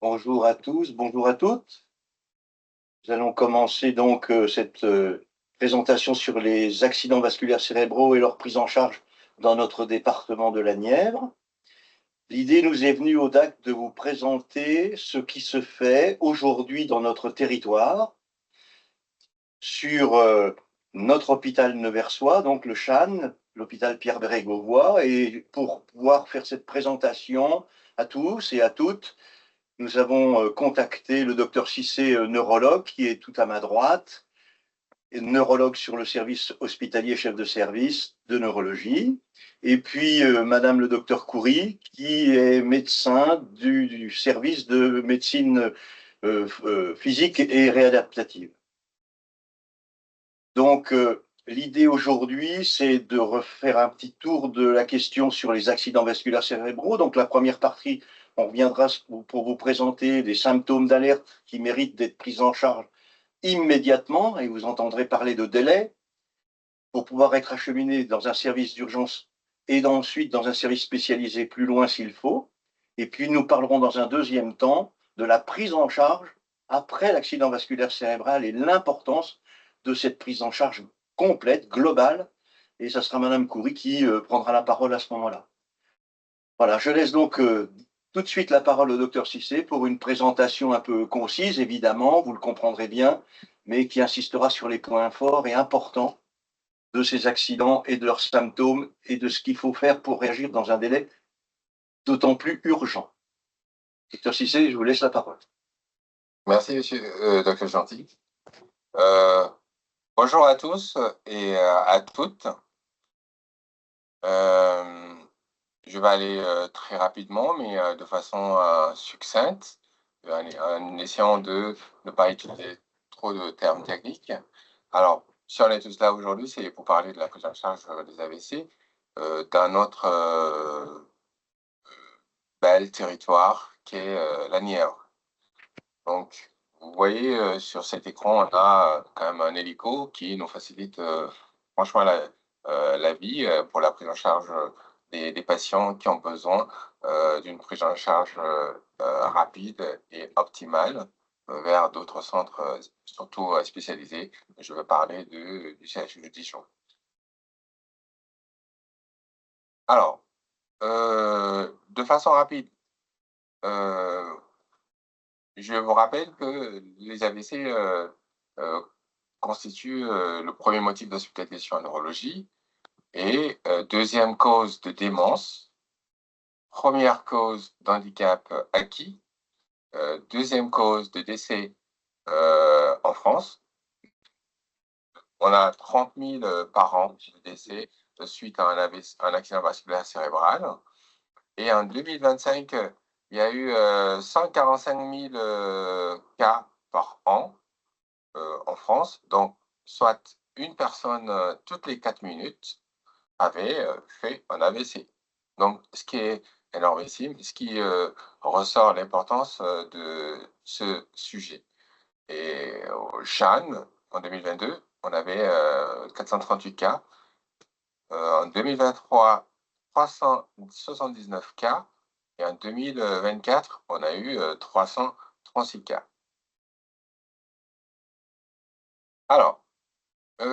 Bonjour à tous, bonjour à toutes. Nous allons commencer donc cette présentation sur les accidents vasculaires cérébraux et leur prise en charge dans notre département de la Nièvre. L'idée nous est venue au DAC de vous présenter ce qui se fait aujourd'hui dans notre territoire sur notre hôpital neversois, donc le CHAN, l'hôpital Pierre-Bérégovoy. Et pour pouvoir faire cette présentation à tous et à toutes, nous avons contacté le docteur Cissé, neurologue, qui est tout à ma droite, et neurologue sur le service hospitalier, chef de service de neurologie. Et puis Madame le docteur Coury, qui est médecin du service de médecine physique et réadaptative. Donc, l'idée aujourd'hui, c'est de refaire un petit tour de la question sur les accidents vasculaires cérébraux. Donc, la première partie, on reviendra pour vous présenter des symptômes d'alerte qui méritent d'être pris en charge immédiatement, et vous entendrez parler de délai pour pouvoir être acheminé dans un service d'urgence et ensuite dans un service spécialisé plus loin s'il faut. Et puis, nous parlerons dans un deuxième temps de la prise en charge après l'accident vasculaire cérébral et l'importance de cette prise en charge complète, globale. Et ça sera Madame Coury qui prendra la parole à ce moment-là. Voilà, je laisse donc tout de suite la parole au docteur Cissé pour une présentation un peu concise, évidemment, vous le comprendrez bien, mais qui insistera sur les points forts et importants de ces accidents et de leurs symptômes et de ce qu'il faut faire pour réagir dans un délai d'autant plus urgent. Docteur Cissé, je vous laisse la parole. Merci, monsieur Dr Gentil. Bonjour à tous et à toutes. Je vais aller très rapidement, mais de façon succincte, en essayant de ne pas utiliser trop de termes techniques. Alors, si on est tous là aujourd'hui, c'est pour parler de la prise en charge des AVC dans notre bel territoire qui est la Nièvre. Donc, vous voyez sur cet écran, on a quand même un hélico qui nous facilite franchement la vie pour la prise en charge des patients qui ont besoin d'une prise en charge rapide et optimale vers d'autres centres, surtout spécialisés. Je vais parler du CHU de Dijon. Alors, de façon rapide, je vous rappelle que les AVC constituent le premier motif d'hospitalisation en neurologie et deuxième cause de démence, première cause d'handicap acquis, deuxième cause de décès en France. On a 30 000 par an de décès suite à un accident vasculaire cérébral. Et en 2025, il y a eu 145 000 cas par an en France, donc soit une personne toutes les 4 minutes avait fait un AVC. Donc, ce qui est énormissime, ce qui ressort l'importance de ce sujet. Et au CHAN, en 2022, on avait 438 cas. En 2023, 379 cas. Et en 2024, on a eu 336 cas. Alors, on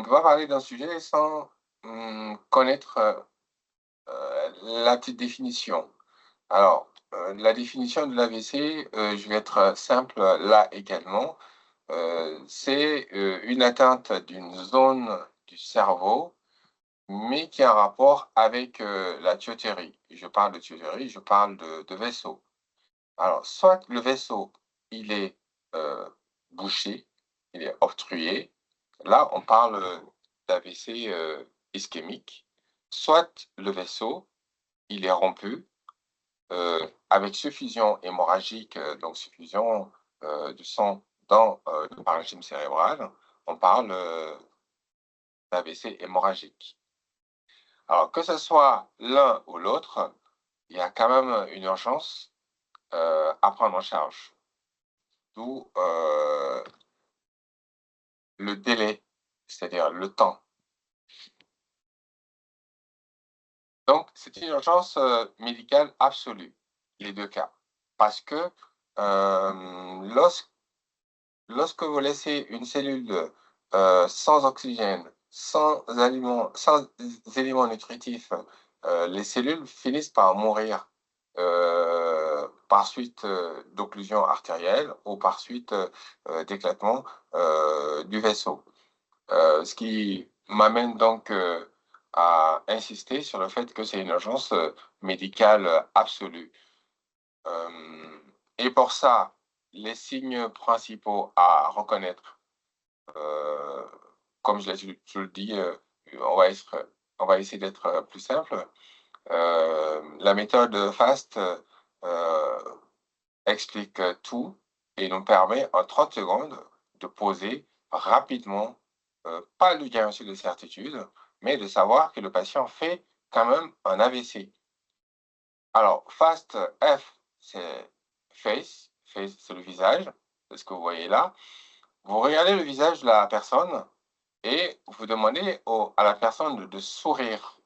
ne peut pas parler d'un sujet sans connaître la petite définition. Alors, la définition de l'AVC, je vais être simple là également. C'est une atteinte d'une zone du cerveau, mais qui a un rapport avec la tuyauterie. Je parle de tuyauterie, je parle de vaisseau. Alors, soit le vaisseau, il est bouché, il est obstrué. Là, on parle d'AVC ischémique. Soit le vaisseau, il est rompu avec suffusion hémorragique, donc suffusion de sang dans le parenchyme cérébral. On parle d'AVC hémorragique. Alors, que ce soit l'un ou l'autre, il y a quand même une urgence à prendre en charge. D'où le délai, c'est-à-dire le temps. Donc, c'est une urgence médicale absolue. les deux cas. Parce que lorsque vous laissez une cellule sans oxygène, sans éléments nutritifs, les cellules finissent par mourir par suite d'occlusion artérielle ou par suite d'éclatement du vaisseau. Ce qui m'amène donc à insister sur le fait que c'est une urgence médicale absolue. Et pour ça, les signes principaux à reconnaître, comme je le dis, on va essayer d'être plus simple. La méthode FAST explique tout et nous permet en 30 secondes de poser rapidement, pas le diagnostic de certitude, mais de savoir que le patient fait quand même un AVC. Alors, FAST, F, c'est face, c'est le visage, c'est ce que vous voyez là. Vous regardez le visage de la personne et vous demandez à la personne de sourire.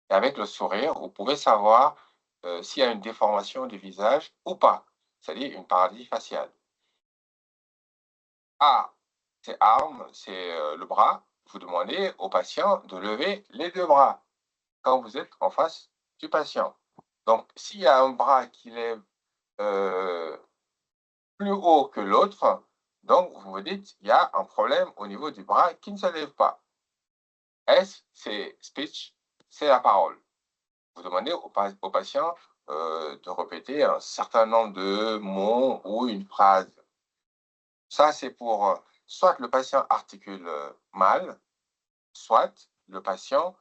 Et avec le sourire, vous pouvez savoir s'il y a une déformation du visage ou pas, c'est-à-dire une paralysie faciale. A, c'est arm, c'est le bras. Vous demandez au patient de lever les deux bras quand vous êtes en face du patient. Donc, s'il y a un bras qui lève plus haut que l'autre, donc vous vous dites il y a un problème au niveau du bras qui ne se lève pas. S, c'est speech, c'est la parole. Vous demandez au patient de répéter un certain nombre de mots ou une phrase. Ça, c'est pour soit le patient articule mal, soit le patient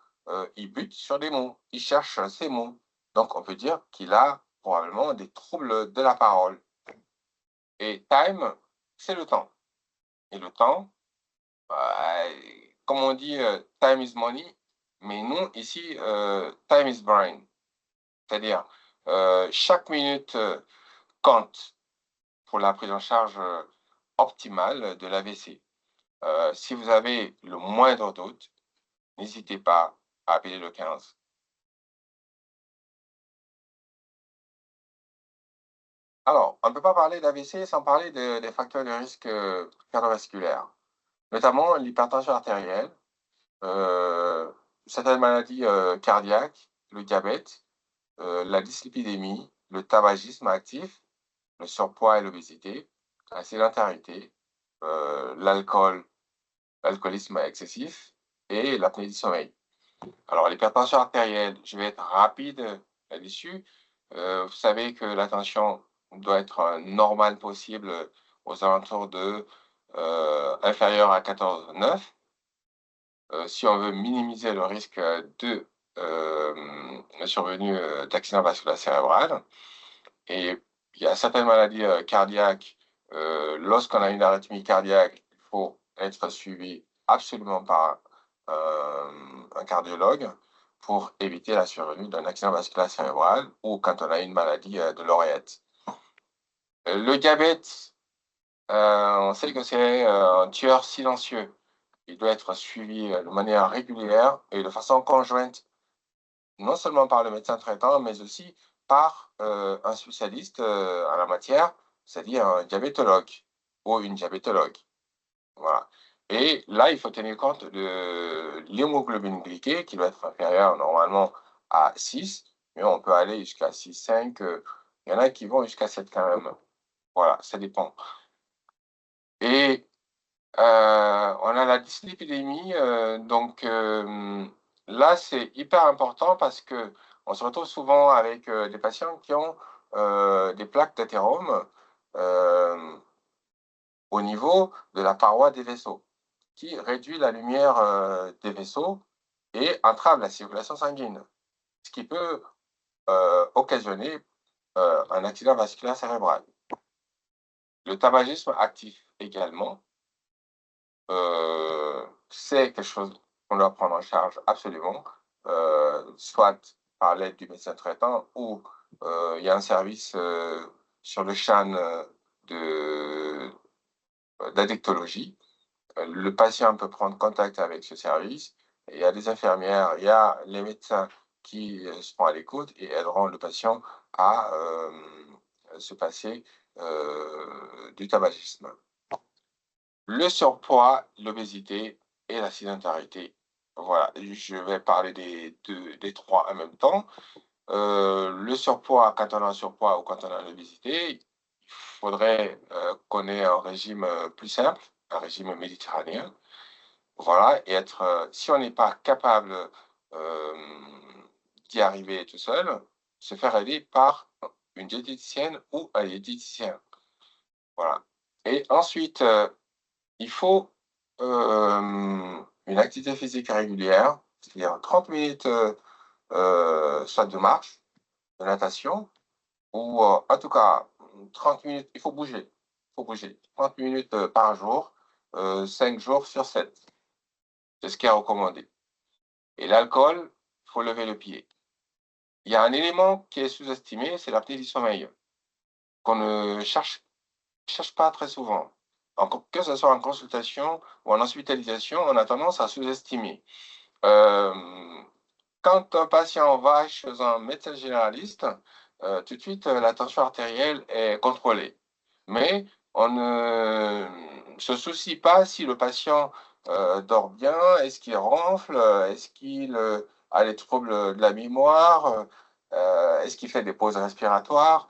il bute sur des mots, il cherche ses mots. Donc, on peut dire qu'il a probablement des troubles de la parole. Et time, c'est le temps. Et le temps, comme on dit, time is money, mais nous, ici, time is brain. C'est-à-dire, chaque minute compte pour la prise en charge optimale de l'AVC. Si vous avez le moindre doute, n'hésitez pas à appeler le 15. Alors, on ne peut pas parler d'AVC sans parler des facteurs de risque cardiovasculaires, notamment l'hypertension artérielle, certaines maladies cardiaques, le diabète, la dyslipidémie, le tabagisme actif, le surpoids et l'obésité, la sédentarité, l'alcoolisme excessif et l'apnée du sommeil. Alors, l'hypertension artérielle, je vais être rapide là-dessus. Vous savez que la tension doit être normale possible aux alentours de inférieur à 14,9. Si on veut minimiser le risque de survenue d'accident vasculaire cérébral. Et il y a certaines maladies cardiaques, lorsqu'on a une arythmie cardiaque, il faut être suivi absolument par un cardiologue pour éviter la survenue d'un accident vasculaire cérébral ou quand on a une maladie de l'oreillette. Le diabète, on sait que c'est un tueur silencieux. Il doit être suivi de manière régulière et de façon conjointe, non seulement par le médecin traitant, mais aussi par un spécialiste en la matière, c'est-à-dire un diabétologue ou une diabétologue. Voilà. Et là, il faut tenir compte de l'hémoglobine glyquée qui doit être inférieure normalement à 6, mais on peut aller jusqu'à 6, 5. Il y en a qui vont jusqu'à 7 quand même. Voilà, ça dépend. Et on a la dyslipidémie, donc là, c'est hyper important parce que on se retrouve souvent avec des patients qui ont des plaques d'athérome au niveau de la paroi des vaisseaux, qui réduit la lumière des vaisseaux et entrave la circulation sanguine, ce qui peut occasionner un accident vasculaire cérébral. Le tabagisme actif également, c'est quelque chose qu'on doit prendre en charge absolument, soit par l'aide du médecin traitant ou il y a un service sur le CHAN d'addictologie. Le patient peut prendre contact avec ce service. Il y a des infirmières, il y a les médecins qui seront à l'écoute et aideront le patient à se passer du tabagisme. Le surpoids, l'obésité et la sédentarité. Voilà, je vais parler des trois en même temps. Le surpoids, quand on a un surpoids ou quand on a l'obésité, il faudrait qu'on ait un régime plus simple, un régime méditerranéen. Voilà, et si on n'est pas capable d'y arriver tout seul, se faire aider par une diététicienne ou un diététicien. Voilà. Et ensuite, il faut une activité physique régulière, c'est-à-dire 30 minutes soit de marche, de natation, ou en tout cas 30 minutes, il faut bouger. 30 minutes par jour, 5 jours sur 7. C'est ce qui est recommandé. Et l'alcool, il faut lever le pied. Il y a un élément qui est sous-estimé, c'est l'apnée du sommeil, qu'on ne cherche pas très souvent. Que ce soit en consultation ou en hospitalisation, on a tendance à sous-estimer. Quand un patient va chez un médecin généraliste, tout de suite, la tension artérielle est contrôlée. Mais on ne se soucie pas si le patient dort bien, est-ce qu'il ronfle, est-ce qu'il a des troubles de la mémoire, est-ce qu'il fait des pauses respiratoires.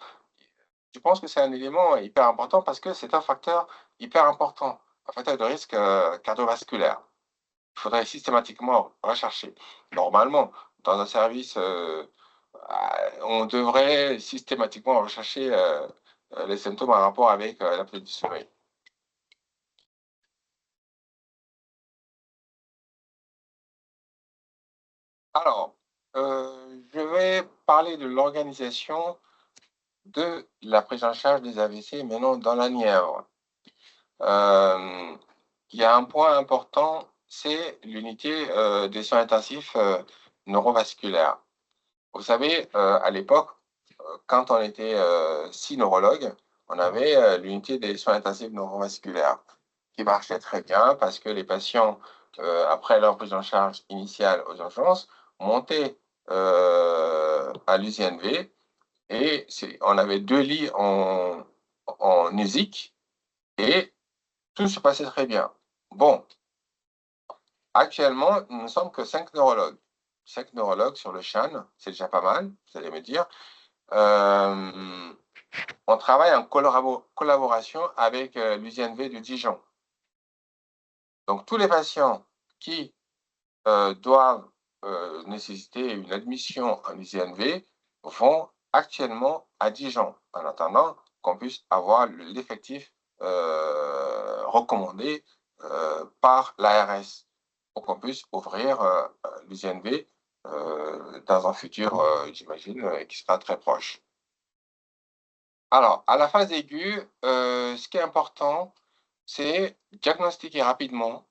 Je pense que c'est un élément hyper important parce que c'est un facteur hyper important, un facteur de risque cardiovasculaire. Il faudrait systématiquement rechercher. Normalement, dans un service, on devrait systématiquement rechercher les symptômes en rapport avec l'apnée du sommeil. Alors, je vais parler de l'organisation de la prise en charge des AVC maintenant dans la Nièvre. Il y a un point important, c'est l'unité des soins intensifs neurovasculaires. Vous savez, à l'époque, quand on était 6 neurologues, on avait l'unité des soins intensifs neurovasculaires qui marchait très bien parce que les patients, après leur prise en charge initiale aux urgences, montaient à l'USNV et on avait 2 lits en USIC et tout se passait très bien. Bon, actuellement, nous ne sommes que 5 neurologues. 5 neurologues sur le CHAN, c'est déjà pas mal, vous allez me dire. On travaille en collaboration avec l'USNV de Dijon. Donc, tous les patients qui doivent nécessiter une admission en USNV vont actuellement à Dijon, en attendant qu'on puisse avoir l'effectif recommandé par l'ARS, pour qu'on puisse ouvrir l'USNV dans un futur, j'imagine, qui sera très proche. Alors, à la phase aiguë, ce qui est important, c'est diagnostiquer rapidement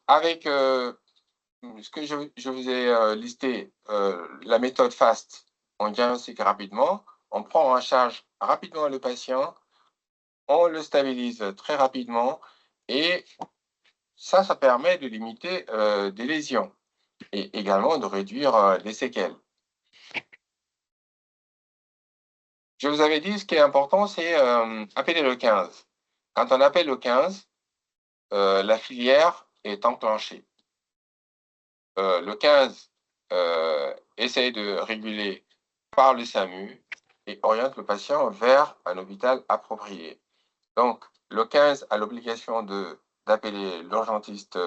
avec ce que je vous ai listé, la méthode FAST. On diagnostique rapidement, on prend en charge rapidement le patient, on le stabilise très rapidement et ça permet de limiter des lésions et également de réduire les séquelles. Je vous avais dit, ce qui est important, c'est appeler le 15. Quand on appelle le 15, la filière est enclenchée. Le 15 essaye de réguler par le SAMU et oriente le patient vers un hôpital approprié. Donc, le 15 a l'obligation d'appeler l'urgentiste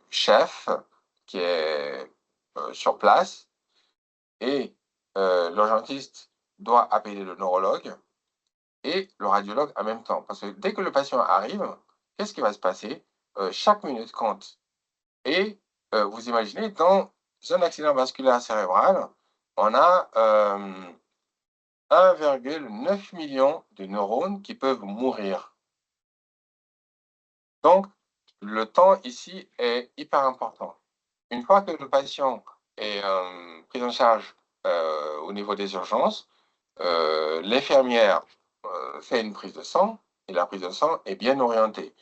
chef qui est sur place et l'urgentiste doit appeler le neurologue et le radiologue en même temps. Parce que dès que le patient arrive, qu'est-ce qui va se passer? Chaque minute compte. Et vous imaginez, dans un accident vasculaire cérébral, on a 1,9 million de neurones qui peuvent mourir. Donc, le temps ici est hyper important. Une fois que le patient est pris en charge au niveau des urgences, l'infirmière fait une prise de sang et la prise de sang est bien orientée.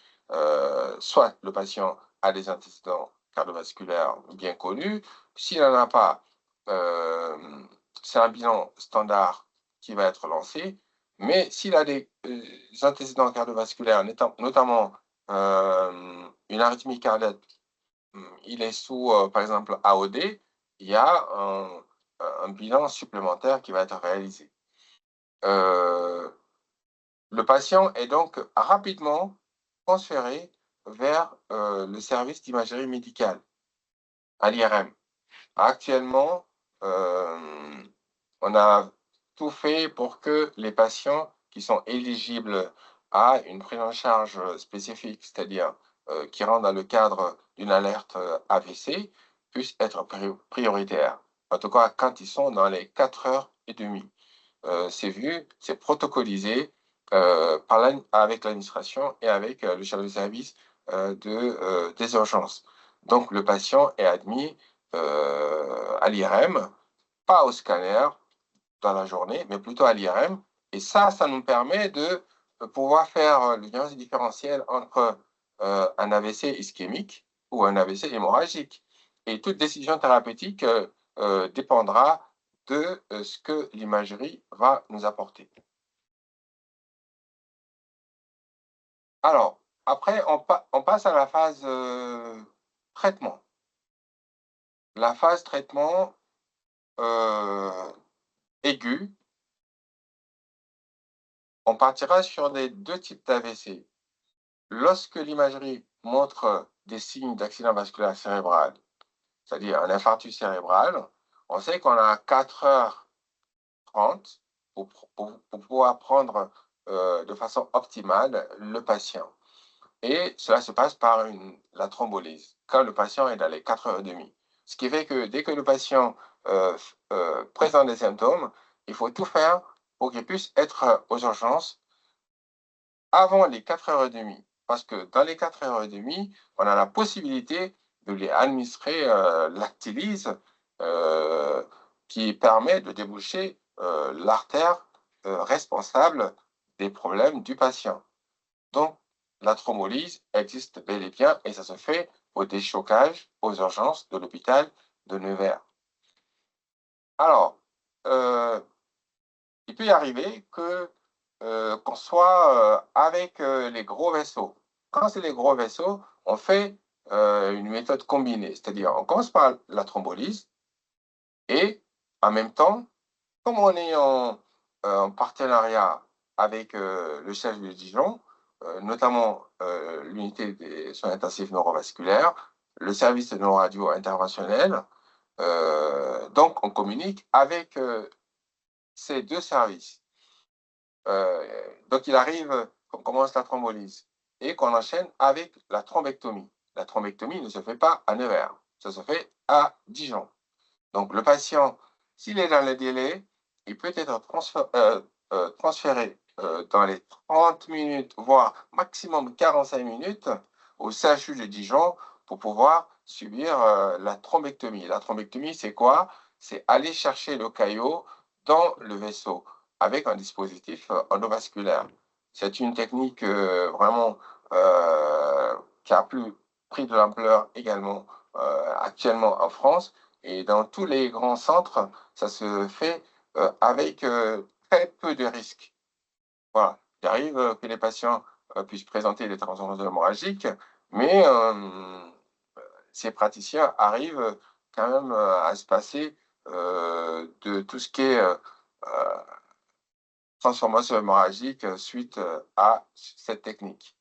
Soit le patient a des antécédents cardiovasculaires bien connus, s'il n'en a pas, c'est un bilan standard qui va être lancé, mais s'il a des antécédents cardiovasculaires, notamment une arythmie cardiaque, il est sous, par exemple, AOD, il y a un bilan supplémentaire qui va être réalisé. Le patient est donc rapidement transféré vers le service d'imagerie médicale, à l'IRM. Actuellement, on a tout fait pour que les patients qui sont éligibles à une prise en charge spécifique, c'est-à-dire qui rentrent dans le cadre d'une alerte AVC, puissent être prioritaires. En tout cas, quand ils sont dans les 4h30. C'est vu, c'est protocolisé avec l'administration et avec le chef de service des urgences. Donc, le patient est admis à l'IRM, pas au scanner dans la journée, mais plutôt à l'IRM. Et ça nous permet de pouvoir faire le diagnostic différentiel entre un AVC ischémique ou un AVC hémorragique. Et toute décision thérapeutique dépendra de ce que l'imagerie va nous apporter. Alors, après, on passe à la phase traitement. La phase traitement aigu, on partira sur les deux types d'AVC. Lorsque l'imagerie montre des signes d'accident vasculaire cérébral, c'est-à-dire un infarctus cérébral, on sait qu'on a 4h30 pour pouvoir prendre de façon optimale le patient. Et cela se passe par la thrombolyse, quand le patient est dans les 4h30. Ce qui fait que dès que le patient présente des symptômes, il faut tout faire pour qu'il puisse être aux urgences avant les 4h30. Parce que dans les 4h30, on a la possibilité de lui administrer l'actylyse qui permet de déboucher l'artère responsable des problèmes du patient. Donc, la thrombolyse existe bel et bien et ça se fait au déchocage aux urgences de l'hôpital de Nevers. Alors, il peut y arriver qu'on soit avec les gros vaisseaux. Quand c'est les gros vaisseaux, on fait une méthode combinée, c'est-à-dire on commence par la thrombolyse et en même temps, comme on est en partenariat avec le chef de Dijon, notamment l'unité des soins intensifs neurovasculaires, le service de neuradio interventionnel, donc on communique avec ces deux services. Donc il arrive qu'on commence la thrombolyse et qu'on enchaîne avec la thrombectomie. La thrombectomie ne se fait pas à Nevers, ça se fait à Dijon. Donc le patient, s'il est dans le délai, il peut être transféré dans les 30 minutes, voire maximum 45 minutes au CHU de Dijon pour pouvoir subir la thrombectomie. La thrombectomie, c'est quoi? C'est aller chercher le caillot dans le vaisseau avec un dispositif endovasculaire. C'est une technique vraiment qui a pris de l'ampleur également actuellement en France. Et dans tous les grands centres, ça se fait avec très peu de risques. Voilà. Il arrive que les patients puissent présenter des transformations hémorragiques, mais ces praticiens arrivent quand même à se passer de tout ce qui est transformation hémorragique suite à cette technique.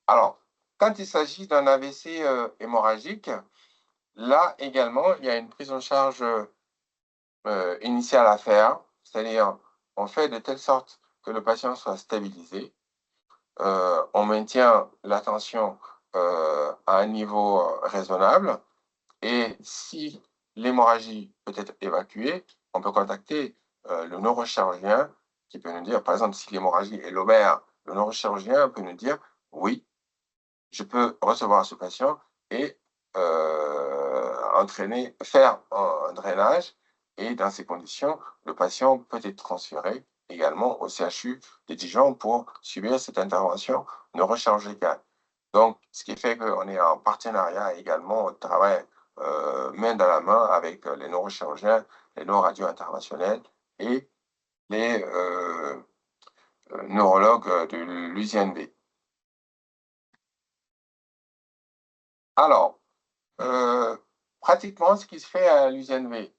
Alors, quand il s'agit d'un AVC hémorragique, là également, il y a une prise en charge initiale à faire, c'est-à-dire on fait de telle sorte que le patient soit stabilisé, on maintient la tension à un niveau raisonnable, et si l'hémorragie peut être évacuée, on peut contacter le neurochirurgien qui peut nous dire, par exemple, si l'hémorragie est lobaire, le neurochirurgien peut nous dire, oui, je peux recevoir ce patient et faire un drainage, et dans ces conditions, le patient peut être transféré également au CHU de Dijon pour subir cette intervention neurochirurgicale. Donc, ce qui fait qu'on est en partenariat également, on travaille main dans la main avec les neurochirurgiens, les neuroradios interventionnels et les neurologues de l'USNV. Alors, pratiquement, ce qui se fait à l'USNV,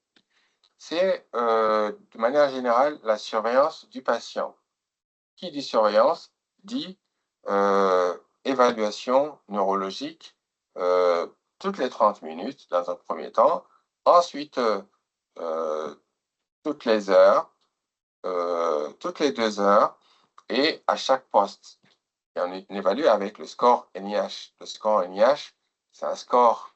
c'est de manière générale la surveillance du patient. Qui dit surveillance dit évaluation neurologique toutes les 30 minutes dans un premier temps, ensuite toutes les heures, toutes les 2 heures et à chaque poste. Et on évalue avec le score NIH. Le score NIH, c'est un score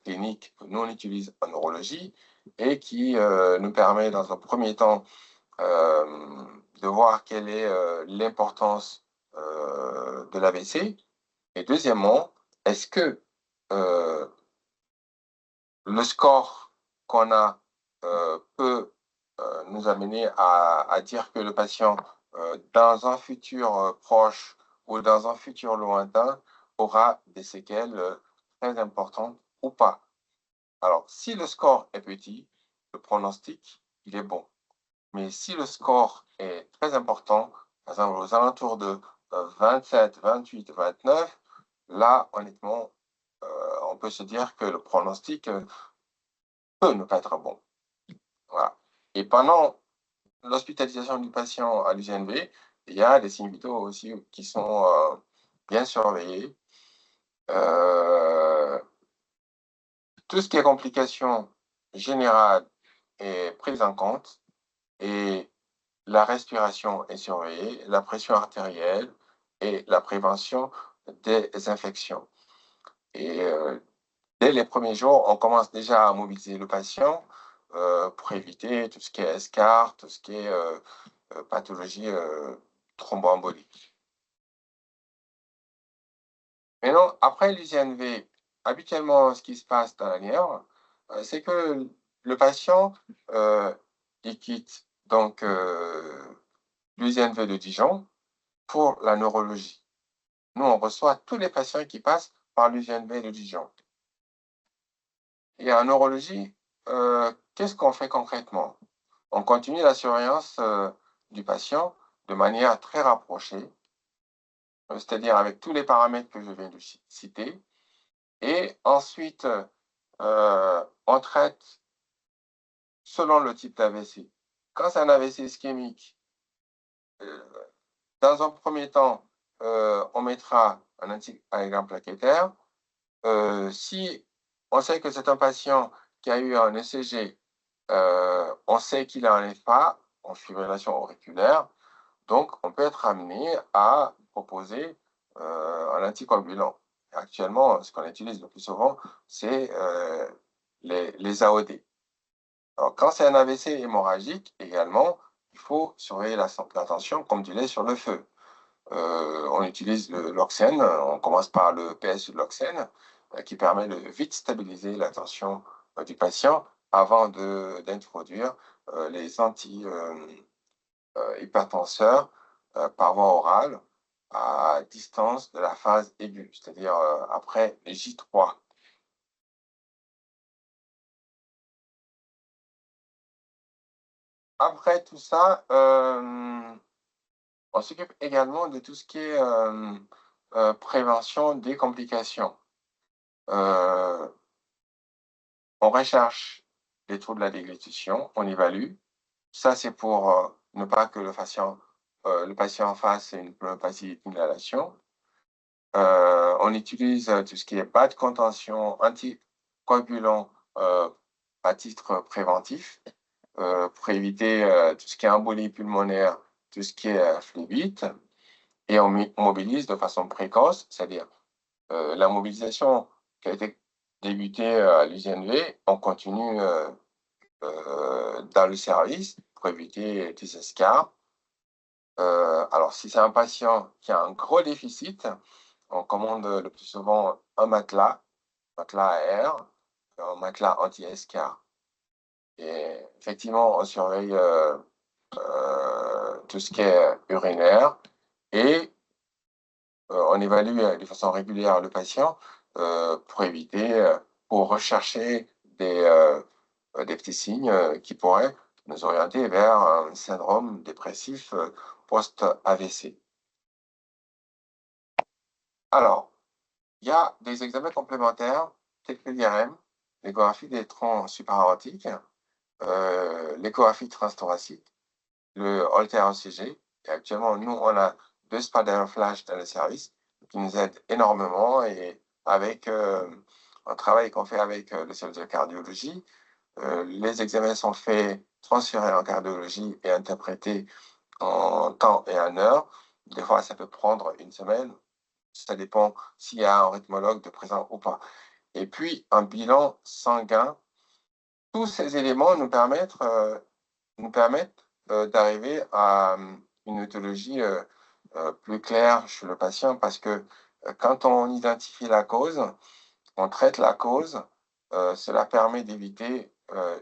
clinique que nous on utilise en neurologie et qui nous permet dans un premier temps de voir quelle est l'importance de l'AVC. Et deuxièmement, est-ce que le score qu'on a peut nous amener à dire que le patient, dans un futur proche ou dans un futur lointain, aura des séquelles très importantes ou pas. Alors, si le score est petit, le pronostic, il est bon. Mais si le score est très important, par exemple aux alentours de 27, 28, 29, là, honnêtement, on peut se dire que le pronostic peut ne pas être bon. Voilà. Et pendant l'hospitalisation du patient à l'USNV, il y a des signes vitaux aussi qui sont bien surveillés. Tout ce qui est complications générales est pris en compte et la respiration est surveillée, la pression artérielle et la prévention des infections. Et dès les premiers jours, on commence déjà à mobiliser le patient pour éviter tout ce qui est escarre, tout ce qui est pathologie thromboembolique. Maintenant, après l'USNV, habituellement, ce qui se passe dans la Nièvre, c'est que le patient, il quitte donc l'USNV de Dijon pour la neurologie. Nous, on reçoit tous les patients qui passent par l'USNV de Dijon. Et en neurologie, qu'est-ce qu'on fait concrètement? On continue la surveillance du patient de manière très rapprochée, c'est-à-dire avec tous les paramètres que je viens de citer. Et ensuite, on traite selon le type d'AVC. Quand c'est un AVC ischémique, dans un premier temps, on mettra un anticoagulant plaquettaire. Si on sait que c'est un patient qui a eu un ECG, on sait qu'il a un FA, en fibrillation auriculaire, donc on peut être amené à proposer un anticoagulant. Actuellement, ce qu'on utilise le plus souvent, c'est les AOD. Alors, quand c'est un AVC hémorragique, également, il faut surveiller la tension comme du lait sur le feu. On utilise le Loxène, on commence par le PSU de Loxène, qui permet de vite stabiliser la tension du patient avant d'introduire les anti-hypertenseurs par voie orale à distance de la phase aiguë, c'est-à-dire après les J3. Après tout ça, on s'occupe également de tout ce qui est prévention des complications. On recherche les troubles de la déglutition, on évalue. Ça, c'est pour ne pas que le patient fasse une pneumopathie d'inhalation. On utilise tout ce qui est bas de contention, anticoagulant à titre préventif pour éviter tout ce qui est embolie pulmonaire, tout ce qui est phlébite. Et on mobilise de façon précoce, c'est-à-dire la mobilisation qui a été débutée à l'USNV, on continue dans le service pour éviter des escarres. Alors, si c'est un patient qui a un gros déficit, on commande le plus souvent un matelas à air, un matelas anti-escarre. Et effectivement, on surveille tout ce qui est urinaire et on évalue de façon régulière le patient pour éviter pour rechercher des petits signes qui pourraient nous orienter vers un syndrome dépressif post-AVC. Alors, il y a des examens complémentaires tels que l'IRM, l'échographie des troncs supra-aortiques, l'échographie transthoracique, le Holter-ECG. Et actuellement, nous, on a 2 spadaires flash dans le service qui nous aident énormément et avec un travail qu'on fait avec le service de cardiologie, les examens sont faits, transférés en cardiologie et interprétés en temps et en heure. Des fois, ça peut prendre une semaine. Ça dépend s'il y a un rythmologue de présent ou pas. Et puis, un bilan sanguin. Tous ces éléments nous permettent d'arriver à une éthologie plus claire chez le patient parce que quand on identifie la cause, on traite la cause, cela permet d'éviter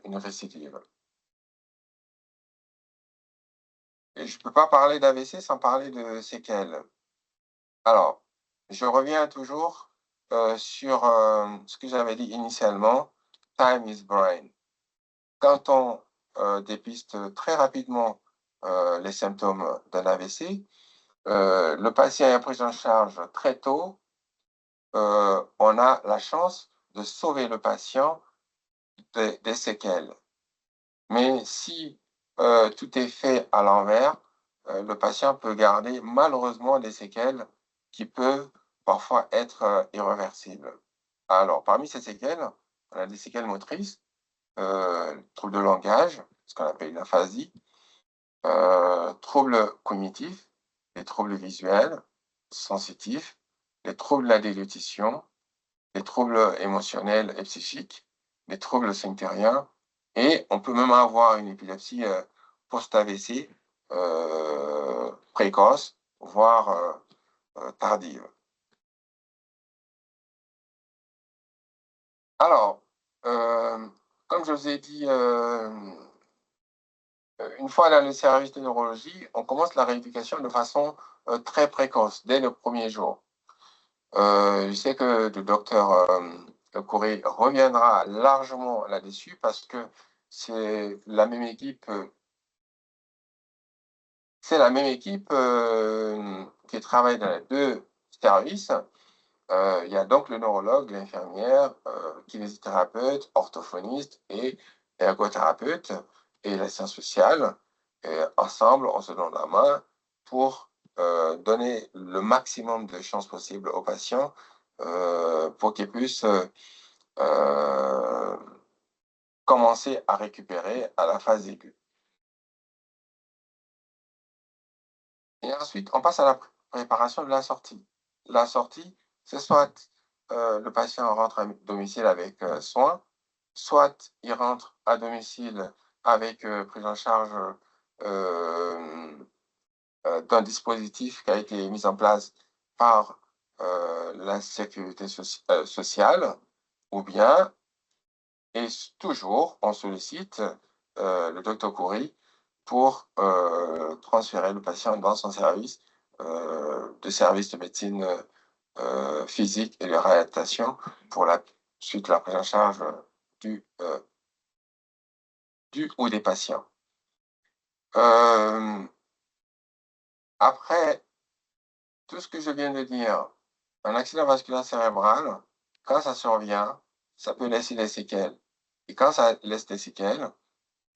une récidive. Et je ne peux pas parler d'AVC sans parler de séquelles. Alors, je reviens toujours sur ce que j'avais dit initialement, time is brain. Quand on dépiste très rapidement les symptômes d'un AVC, le patient est pris en charge très tôt, on a la chance de sauver le patient des séquelles. Mais si tout est fait à l'envers, le patient peut garder malheureusement des séquelles qui peuvent parfois être irréversibles. Alors, parmi ces séquelles, on a des séquelles motrices, troubles de langage, ce qu'on appelle une aphasie, troubles cognitifs, les troubles visuels, sensitifs, les troubles de la déglutition, les troubles émotionnels et psychiques, les troubles sphinctériens, et on peut même avoir une épilepsie post-AVC précoce, voire tardive. Alors, comme je vous ai dit, une fois dans le service de neurologie, on commence la rééducation de façon très précoce, dès le premier jour. Je sais que le docteur Coury reviendra largement là-dessus parce que c'est la même équipe qui travaille dans les 2 services. Il y a donc le neurologue, l'infirmière, kinésithérapeute, orthophoniste et ergothérapeute et l'assistance sociale. Et ensemble, on se donne la main pour donner le maximum de chances possibles aux patients pour qu'ils puissent commencer à récupérer à la phase aiguë. Et ensuite, on passe à la préparation de la sortie. La sortie, c'est soit le patient rentre à domicile avec soins, soit il rentre à domicile avec prise en charge d'un dispositif qui a été mis en place par la sécurité sociale, ou bien, et toujours, on sollicite le docteur Coury pour transférer le patient dans son service de service de médecine physique et de réadaptation pour la suite de la prise en charge du ou des patients. Après tout ce que je viens de dire, un accident vasculaire cérébral, quand ça survient, ça peut laisser des séquelles. Et quand ça laisse des séquelles,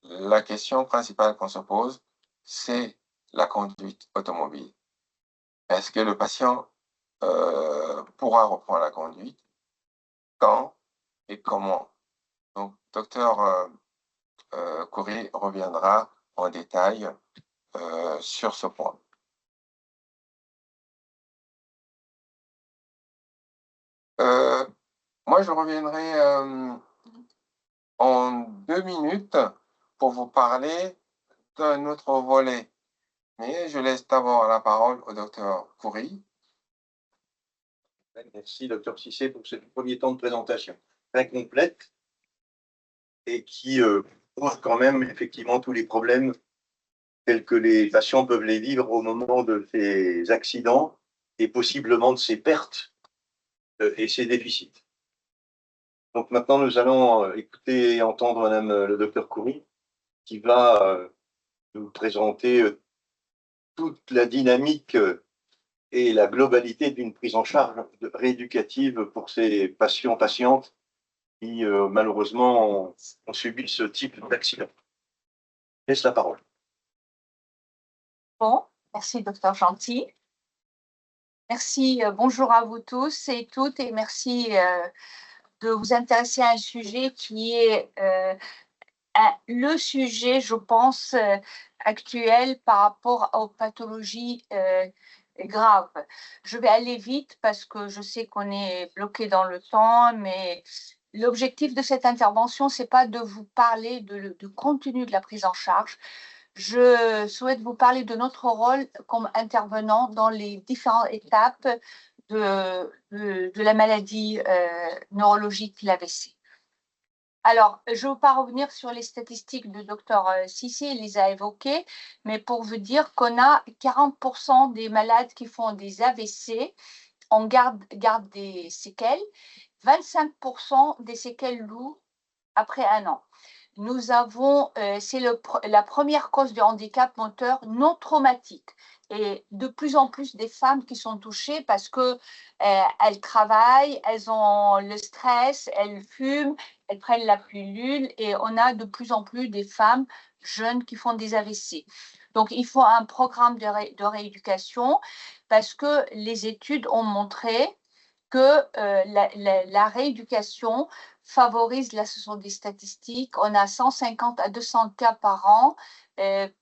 la question principale qu'on se pose, c'est la conduite automobile. Est-ce que le patient pourra reprendre la conduite? Quand et comment? Donc, docteur Coury reviendra en détail sur ce point. Moi, je reviendrai en 2 minutes pour vous parler d'un autre volet. Mais je laisse d'abord la parole au docteur Coury. Merci, docteur Cissé, pour ce premier temps de présentation très complète et qui pose quand même effectivement tous les problèmes tels que les patients peuvent les vivre au moment de ces accidents et possiblement de ces pertes et ces déficits. Donc maintenant, nous allons écouter et entendre Madame le docteur Coury, qui va nous présenter toute la dynamique et la globalité d'une prise en charge rééducative pour ces patients, patientes qui malheureusement ont subi ce type d'accident. Laisse la parole. Bon, merci docteur Gentil. Merci, bonjour à vous tous et toutes, et merci de vous intéresser à un sujet qui est le sujet, je pense, actuel par rapport aux pathologies graves. Je vais aller vite parce que je sais qu'on est bloqué dans le temps, mais l'objectif de cette intervention, c'est pas de vous parler de contenu de la prise en charge. Je souhaite vous parler de notre rôle comme intervenant dans les différentes étapes de la maladie neurologique, l'AVC. Alors, je ne veux pas revenir sur les statistiques du docteur Cissé, il les a évoquées, mais pour vous dire qu'on a 40% des malades qui font des AVC, on garde des séquelles, 25% des séquelles lourdes après 1 an. Nous avons, c'est la première cause de handicap moteur non traumatique. Et de plus en plus des femmes qui sont touchées parce que elles travaillent, elles ont le stress, elles fument, elles prennent la pilule et on a de plus en plus des femmes jeunes qui font des AVC. Donc, il faut un programme de rééducation parce que les études ont montré que la rééducation favorise, là ce sont des statistiques, on a 150 à 200 cas par an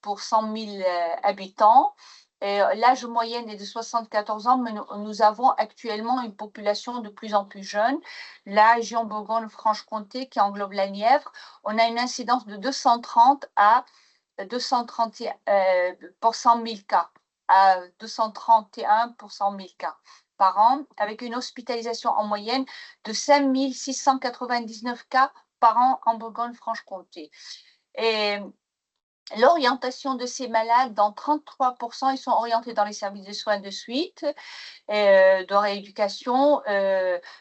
pour 100 000 habitants. L'âge moyen est de 74 ans, mais nous avons actuellement une population de plus en plus jeune. La région Bourgogne-Franche-Comté, qui englobe la Nièvre, on a une incidence de 230 à 230 pour 100 000 cas, à 231 pour 100 000 cas par an, avec une hospitalisation en moyenne de 5 699 cas par an en Bourgogne-Franche-Comté. Et l'orientation de ces malades, dans 33%, ils sont orientés dans les services de soins de suite, de rééducation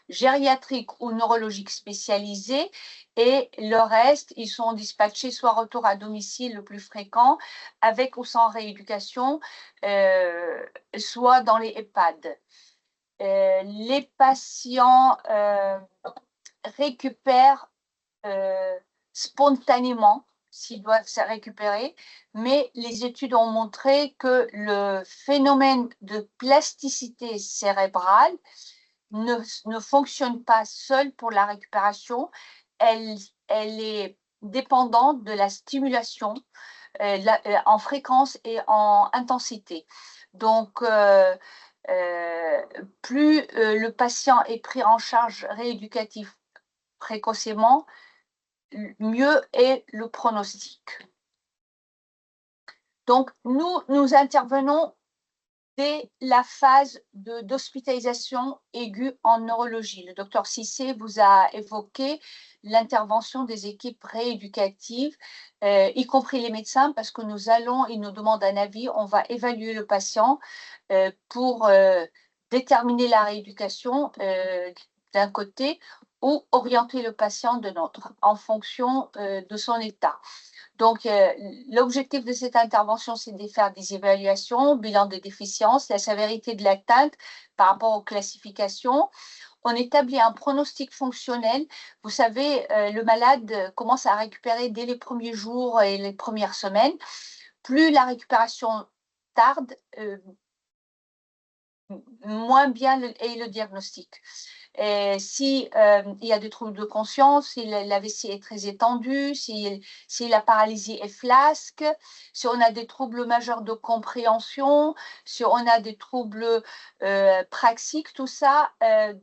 gériatrique ou neurologique spécialisée, et le reste, ils sont dispatchés soit retour à domicile le plus fréquent, avec ou sans rééducation, soit dans les EHPAD. Les patients récupèrent spontanément s'ils doivent se récupérer, mais les études ont montré que le phénomène de plasticité cérébrale ne fonctionne pas seul pour la récupération, elle est dépendante de la stimulation en fréquence et en intensité. Donc, plus le patient est pris en charge rééducatif précocement, mieux est le pronostic. Donc, nous intervenons dès la phase d'hospitalisation aiguë en neurologie. Le docteur Cissé vous a évoqué l'intervention des équipes rééducatives, y compris les médecins, parce que ils nous demandent un avis, on va évaluer le patient pour déterminer la rééducation d'un côté ou orienter le patient de l'autre en fonction de son état. Donc, l'objectif de cette intervention, c'est de faire des évaluations, bilan de déficience, la sévérité de l'atteinte par rapport aux classifications. On établit un pronostic fonctionnel. Vous savez, le malade commence à récupérer dès les premiers jours et les premières semaines. Plus la récupération tarde, moins bien est le diagnostic. Si il y a des troubles de conscience, si l'AVC est très étendu, si la paralysie est flasque, si on a des troubles majeurs de compréhension, si on a des troubles praxiques, tout ça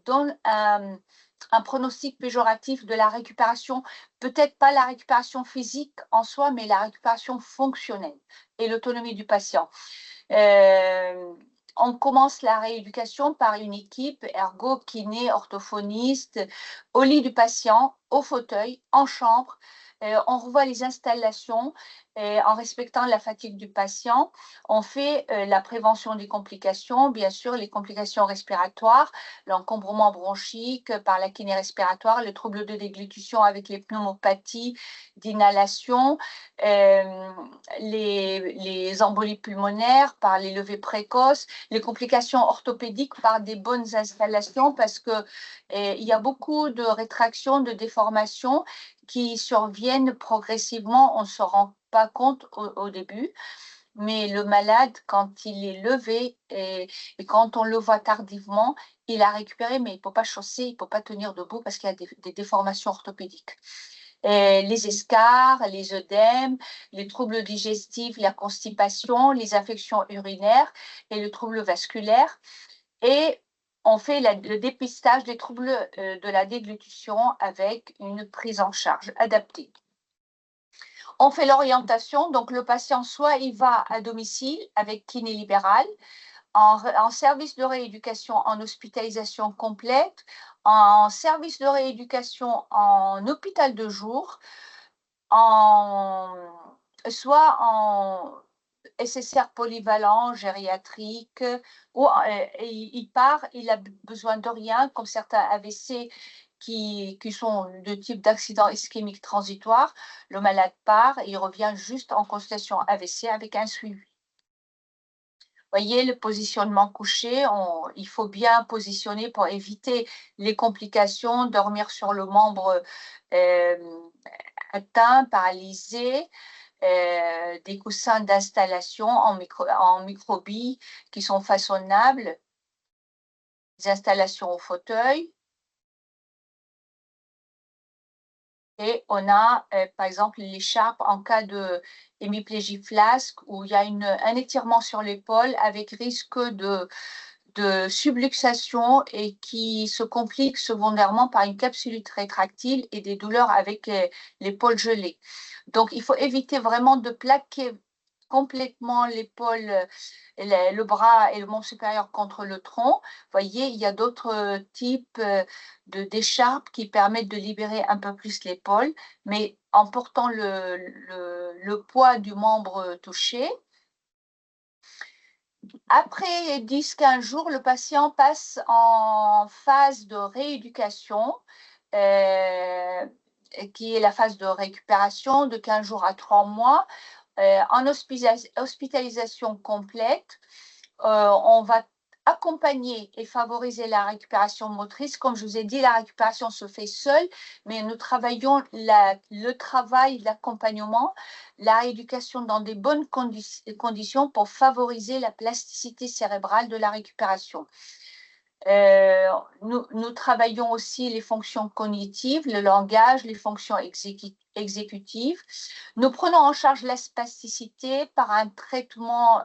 donne un pronostic péjoratif de la récupération, peut-être pas la récupération physique en soi, mais la récupération fonctionnelle et l'autonomie du patient. On commence la rééducation par une équipe ergo, kiné, orthophoniste, au lit du patient, au fauteuil, en chambre. On revoit les installations en respectant la fatigue du patient. On fait la prévention des complications, bien sûr, les complications respiratoires, l'encombrement bronchique par la kiné respiratoire, le trouble de déglutition avec les pneumopathies d'inhalation, les embolies pulmonaires par les levées précoces, les complications orthopédiques par des bonnes installations parce que il y a beaucoup de rétractions, de déformations qui surviennent progressivement. On ne se rend pas compte au début, mais le malade, quand il est levé et quand on le voit tardivement, il a récupéré, mais il ne peut pas chausser, il ne peut pas tenir debout parce qu'il y a des déformations orthopédiques. Et les escarres, les œdèmes, les troubles digestifs, la constipation, les infections urinaires et le trouble vasculaire. Et on fait le dépistage des troubles de la déglutition avec une prise en charge adaptée. On fait l'orientation, donc le patient soit il va à domicile avec kiné libéral, en service de rééducation en hospitalisation complète, en service de rééducation en hôpital de jour, soit en SSR polyvalent, gériatrique, ou il part, il a besoin de rien, comme certains AVC qui sont de type d'accident ischémique transitoire. Le malade part et il revient juste en consultation AVC avec un suivi. Voyez le positionnement couché, il faut bien positionner pour éviter les complications, dormir sur le membre atteint, paralysé, des coussins d'installation en microbilles qui sont façonnables, des installations au fauteuil. Et on a, par exemple, l'écharpe en cas de hémiplégie flasque où il y a un étirement sur l'épaule avec risque de subluxation et qui se complique secondairement par une capsulite rétractile et des douleurs avec l'épaule gelée. Donc, il faut éviter vraiment de plaquer complètement l'épaule, le bras et le membre supérieur contre le tronc. Vous voyez, il y a d'autres types d'écharpes qui permettent de libérer un peu plus l'épaule, mais en portant le poids du membre touché. Après 10-15 jours, le patient passe en phase de rééducation, qui est la phase de récupération de 15 jours à 3 mois. En hospitalisation complète, on va accompagner et favoriser la récupération motrice. Comme je vous ai dit, la récupération se fait seule, mais nous travaillons le travail, l'accompagnement, la rééducation dans des bonnes conditions pour favoriser la plasticité cérébrale de la récupération. Nous travaillons aussi les fonctions cognitives, le langage, les fonctions exécutives. Nous prenons en charge la spasticité par un traitement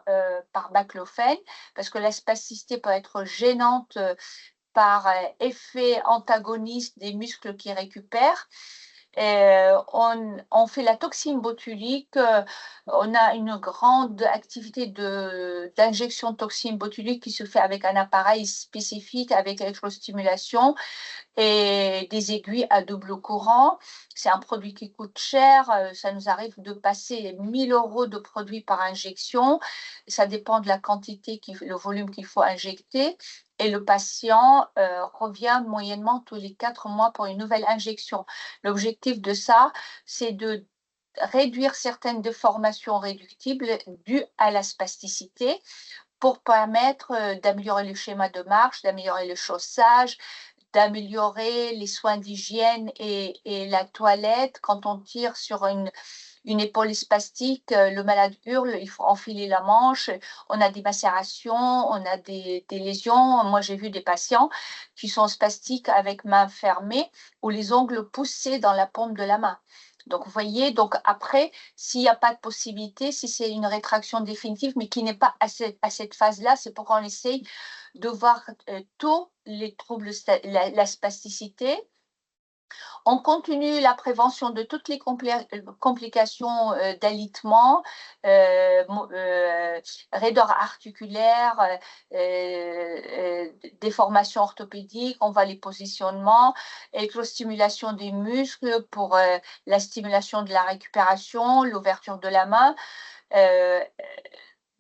par baclofène, parce que la spasticité peut être gênante par effet antagoniste des muscles qui récupèrent. On fait la toxine botulique, on a une grande activité d'injection de toxine botulique qui se fait avec un appareil spécifique avec électrostimulation et des aiguilles à double courant. C'est un produit qui coûte cher, ça nous arrive de passer 1 000 € de produits par injection, ça dépend de la quantité, le volume qu'il faut injecter. Et le patient revient moyennement tous les 4 mois pour une nouvelle injection. L'objectif de ça, c'est de réduire certaines déformations réductibles dues à la spasticité pour permettre d'améliorer le schéma de marche, d'améliorer le chaussage, d'améliorer les soins d'hygiène et la toilette. Quand on tire sur une épaule spastique, le malade hurle, il faut enfiler la manche, on a des macérations, on a des lésions. Moi, j'ai vu des patients qui sont spastiques avec main fermée ou les ongles poussés dans la paume de la main. Donc, vous voyez, donc après, s'il n'y a pas de possibilité, si c'est une rétraction définitive, mais qui n'est pas à cette phase-là, c'est pourquoi on essaye de voir tôt les troubles, la spasticité, On continue la prévention de toutes les complications d'alitement, raideur articulaire, déformation orthopédique, on va les positionnements, électrostimulation des muscles pour la stimulation de la récupération, l'ouverture de la main,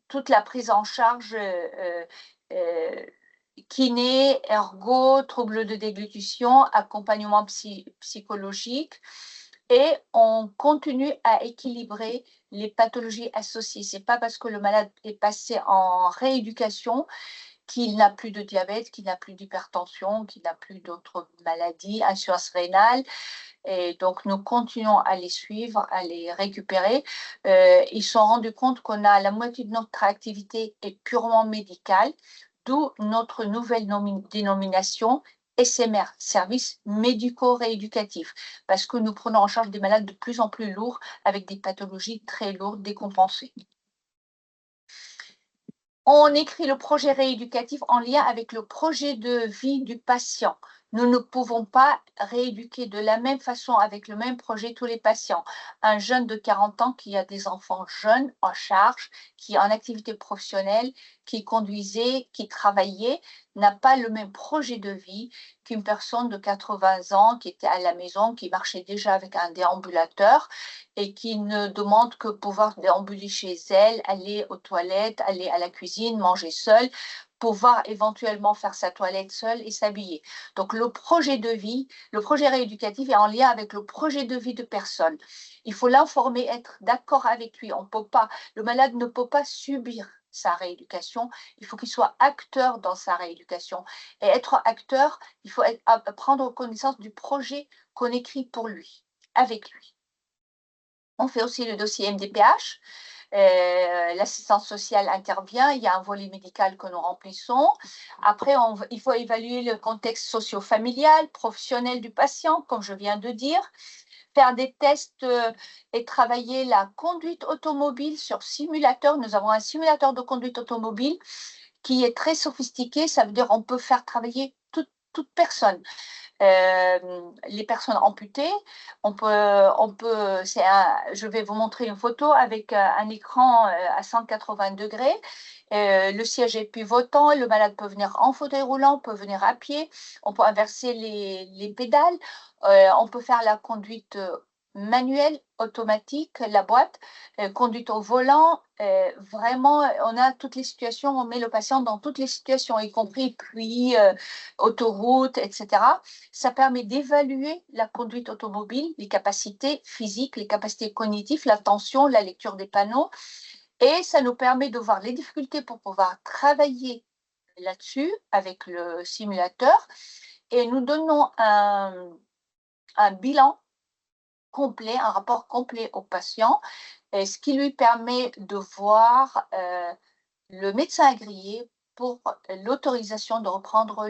toute la prise en charge kiné, ergo, troubles de déglutition, accompagnement psychologique. Et on continue à équilibrer les pathologies associées. Ce n'est pas parce que le malade est passé en rééducation qu'il n'a plus de diabète, qu'il n'a plus d'hypertension, qu'il n'a plus d'autres maladies, insuffisance rénale. Et donc, nous continuons à les suivre, à les récupérer. Ils se sont rendus compte qu'on a la moitié de notre activité est purement médicale, d'où notre nouvelle dénomination SMR, services médico-rééducatifs, parce que nous prenons en charge des malades de plus en plus lourds avec des pathologies très lourdes, décompensées. On écrit le projet rééducatif en lien avec le projet de vie du patient. Nous ne pouvons pas rééduquer de la même façon avec le même projet tous les patients. Un jeune de 40 ans qui a des enfants jeunes en charge, qui est en activité professionnelle, qui conduisait, qui travaillait, n'a pas le même projet de vie qu'une personne de 80 ans qui était à la maison, qui marchait déjà avec un déambulateur et qui ne demande que pouvoir déambuler chez elle, aller aux toilettes, aller à la cuisine, manger seule, pouvoir éventuellement faire sa toilette seule et s'habiller. Donc, le projet de vie, le projet rééducatif est en lien avec le projet de vie de personne. Il faut l'informer, être d'accord avec lui. On peut pas, le malade ne peut pas subir sa rééducation, il faut qu'il soit acteur dans sa rééducation. Et être acteur, il faut prendre connaissance du projet qu'on écrit pour lui, avec lui. On fait aussi le dossier MDPH. L'assistance sociale intervient, il y a un volet médical que nous remplissons. Après, il faut évaluer le contexte socio-familial, professionnel du patient, comme je viens de dire, faire des tests et travailler la conduite automobile sur simulateur. Nous avons un simulateur de conduite automobile qui est très sophistiqué, ça veut dire qu'on peut faire travailler toute personne. Les personnes amputées, je vais vous montrer une photo avec un écran à 180 degrés. Le siège est pivotant, le malade peut venir en fauteuil roulant, peut venir à pied, on peut inverser les pédales, on peut faire la conduite manuelle, automatique, la boîte, conduite au volant. Vraiment, on a toutes les situations, on met le patient dans toutes les situations, y compris pluie, autoroute, etc. Ça permet d'évaluer la conduite automobile, les capacités physiques, les capacités cognitives, l'attention, la lecture des panneaux. Et ça nous permet de voir les difficultés pour pouvoir travailler là-dessus avec le simulateur. Et nous donnons un bilan complet, un rapport complet au patient, ce qui lui permet de voir le médecin agréé pour l'autorisation de reprendre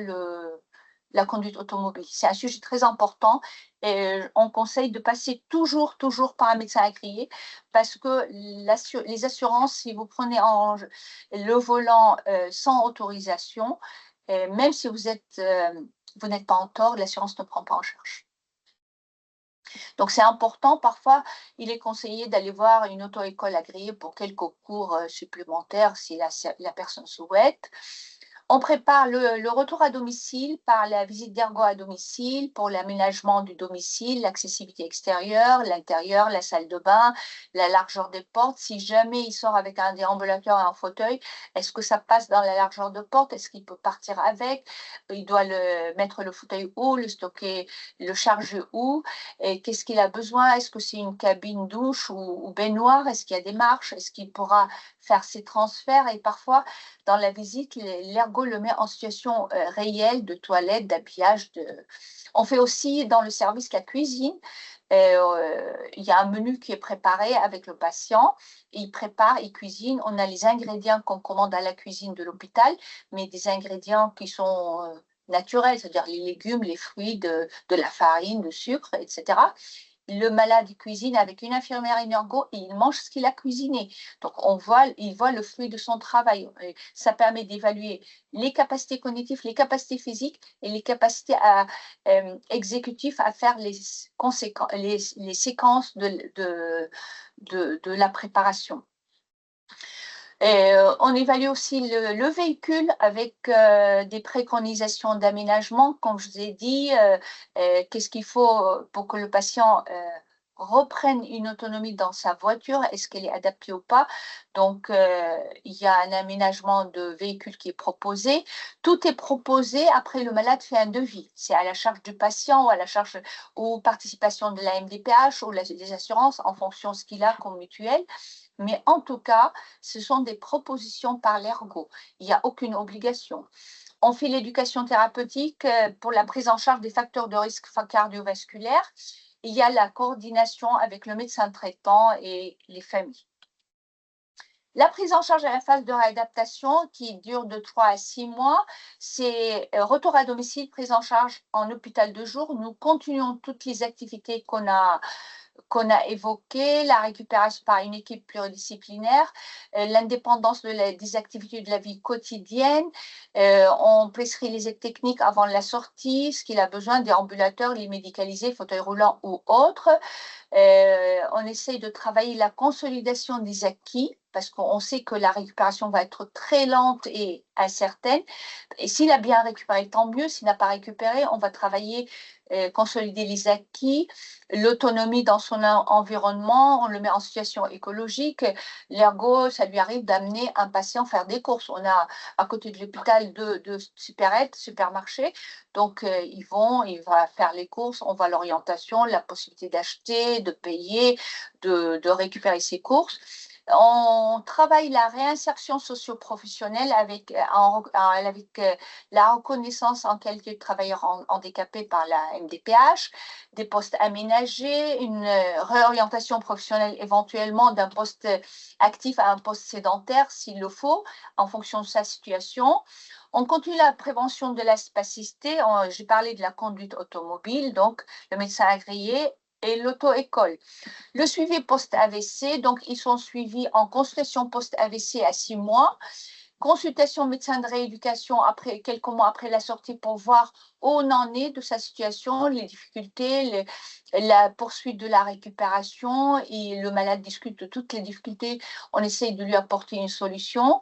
la conduite automobile. C'est un sujet très important et on conseille de passer toujours par un médecin agréé parce que les assurances, si vous prenez le volant sans autorisation, même si vous n'êtes pas en tort, l'assurance ne prend pas en charge. Donc, c'est important. Parfois, il est conseillé d'aller voir une auto-école agréée pour quelques cours supplémentaires si la personne souhaite. On prépare le retour à domicile par la visite d'ergo à domicile, pour l'aménagement du domicile, l'accessibilité extérieure, l'intérieur, la salle de bain, la largeur des portes. Si jamais il sort avec un déambulateur et un fauteuil, est-ce que ça passe dans la largeur de porte? Est-ce qu'il peut partir avec? Il doit mettre le fauteuil où, le stocker, le charger où? Et qu'est-ce qu'il a besoin? Est-ce que c'est une cabine douche ou baignoire? Est-ce qu'il y a des marches? Est-ce qu'il pourra faire ses transferts? Et parfois, dans la visite, l'ergo le met en situation réelle de toilette, d'habillage. On fait aussi dans le service la cuisine. Il y a un menu qui est préparé avec le patient. Il prépare, il cuisine. On a les ingrédients qu'on commande à la cuisine de l'hôpital, mais des ingrédients qui sont naturels, c'est-à-dire les légumes, les fruits, de la farine, du sucre, etc. le malade cuisine avec une infirmière énergo et il mange ce qu'il a cuisiné. Donc, il voit le fruit de son travail. Et ça permet d'évaluer les capacités cognitives, les capacités physiques et les capacités exécutives à faire les séquences de la préparation. Et, on évalue aussi le véhicule avec des préconisations d'aménagement, comme je vous ai dit, qu'est-ce qu'il faut pour que le patient reprenne une autonomie dans sa voiture, est-ce qu'elle est adaptée ou pas. Donc, il y a un aménagement de véhicule qui est proposé. Tout est proposé, après le malade fait un devis. C'est à la charge du patient ou à la charge ou participation de la MDPH ou des assurances en fonction de ce qu'il a comme mutuelle. Mais en tout cas, ce sont des propositions par l'ergo. Il n'y a aucune obligation. On fait l'éducation thérapeutique pour la prise en charge des facteurs de risque cardiovasculaire. Il y a la coordination avec le médecin traitant et les familles. La prise en charge à la phase de réadaptation qui dure de 3 à 6 mois, c'est retour à domicile, prise en charge en hôpital de jour. Nous continuons toutes les activités qu'on a évoquées, la récupération par une équipe pluridisciplinaire, l'indépendance des activités de la vie quotidienne, on prescrit les aides techniques avant la sortie, ce qu'il a besoin, des ambulateurs, les médicalisés, fauteuils roulants ou autres. On essaye de travailler la consolidation des acquis parce qu'on sait que la récupération va être très lente et incertaine. Et s'il a bien récupéré, tant mieux. S'il n'a pas récupéré, on va travailler, consolider les acquis, l'autonomie dans son environnement, on le met en situation écologique. L'ergo, ça lui arrive d'amener un patient faire des courses. On a à côté de l'hôpital deux supérettes, supermarchés. Donc, il va faire les courses, on voit l'orientation, la possibilité d'acheter, de payer, de récupérer ses courses. On travaille la réinsertion socio-professionnelle avec la reconnaissance en qualité de travailleur handicapé par la MDPH, des postes aménagés, une réorientation professionnelle éventuellement d'un poste actif à un poste sédentaire s'il le faut, en fonction de sa situation. On continue la prévention de la spasticité. J'ai parlé de la conduite automobile, donc le médecin agréé et l'auto-école. Le suivi post-AVC, donc ils sont suivis en consultation post-AVC à 6 mois, consultation médecin de rééducation quelques mois après la sortie pour voir où on en est de sa situation, les difficultés, la poursuite de la récupération et le malade discute de toutes les difficultés, on essaye de lui apporter une solution.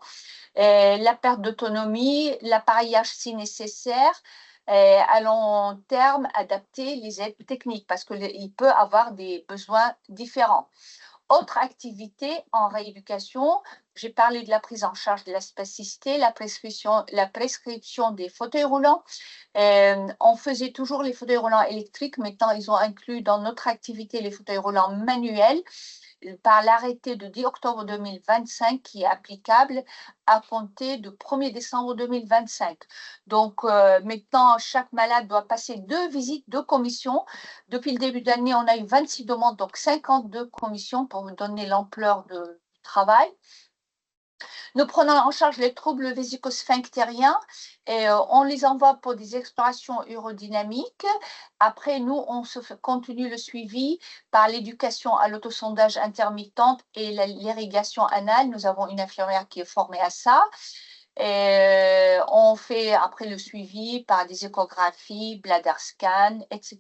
La perte d'autonomie, l'appareillage si nécessaire, à long terme, adapter les aides techniques parce qu'il peut avoir des besoins différents. Autre activité en rééducation, j'ai parlé de la prise en charge de la spasticité, la prescription des fauteuils roulants. On faisait toujours les fauteuils roulants électriques, maintenant ils ont inclus dans notre activité les fauteuils roulants manuels par l'arrêté de 10 octobre 2025 qui est applicable à compter de 1er décembre 2025. Donc, maintenant, chaque malade doit passer 2 visites, 2 commissions. Depuis le début de l'année, on a eu 26 demandes, donc 52 commissions pour vous donner l'ampleur du travail. Nous prenons en charge les troubles vésico-sphinctériens et on les envoie pour des explorations urodynamiques. Après, nous, on continue le suivi par l'éducation à l'autosondage intermittente et l'irrigation anale. Nous avons une infirmière qui est formée à ça. Et on fait après le suivi par des échographies, bladder scan, etc.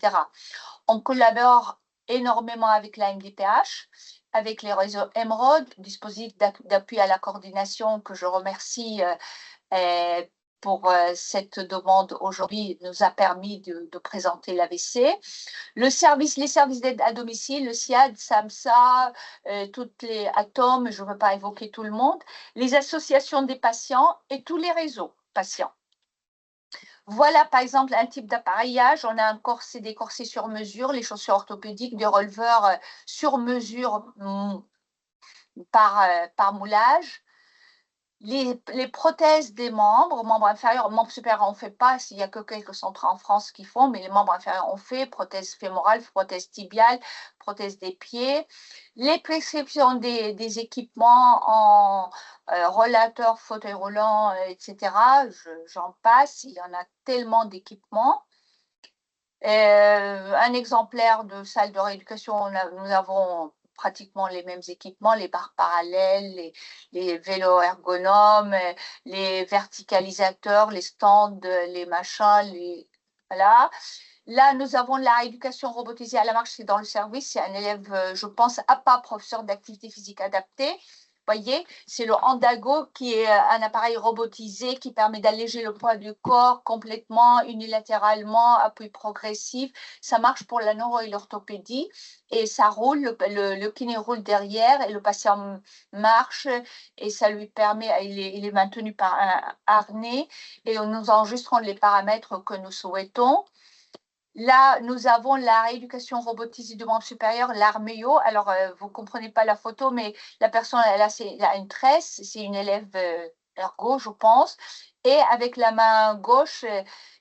On collabore énormément avec la MDPH, avec les réseaux Emeraude, dispositif d'appui à la coordination que je remercie pour cette demande aujourd'hui nous a permis de présenter l'AVC. Les services d'aide à domicile, le SIAD, SAMSA, toutes les atomes, je ne veux pas évoquer tout le monde, les associations des patients et tous les réseaux patients. Voilà, par exemple, un type d'appareillage. On a un corset, des corsets sur mesure, les chaussures orthopédiques, des releveurs sur mesure par moulage. Les prothèses des membres inférieurs, membres supérieurs, on ne fait pas, s'il n'y a que quelques centres en France qui font, mais les membres inférieurs, on fait, prothèse fémorale, prothèse tibiale, prothèse des pieds. Les prescriptions des équipements en rollateur, fauteuil roulant, etc., j'en passe, il y en a tellement d'équipements. Un exemplaire de salle de rééducation, nous avons pratiquement les mêmes équipements, les barres parallèles, les vélos ergonomes, les verticalisateurs, les stands, les machins, voilà. Là, nous avons la rééducation robotisée à la marche, c'est dans le service. C'est un élève, je pense, APA, professeur d'activité physique adaptée. Vous voyez, c'est le Handago qui est un appareil robotisé qui permet d'alléger le poids du corps complètement, unilatéralement, appui progressif. Ça marche pour la neuro et l'orthopédie et ça roule, le kiné roule derrière et le patient marche et ça lui permet, il est maintenu par un harnais et nous enregistrons les paramètres que nous souhaitons. Là, nous avons la rééducation robotisée du membre supérieur, l'Armeo. Alors, vous ne comprenez pas la photo, mais la personne, elle a une tresse, c'est une élève ergo, je pense. Et avec la main gauche,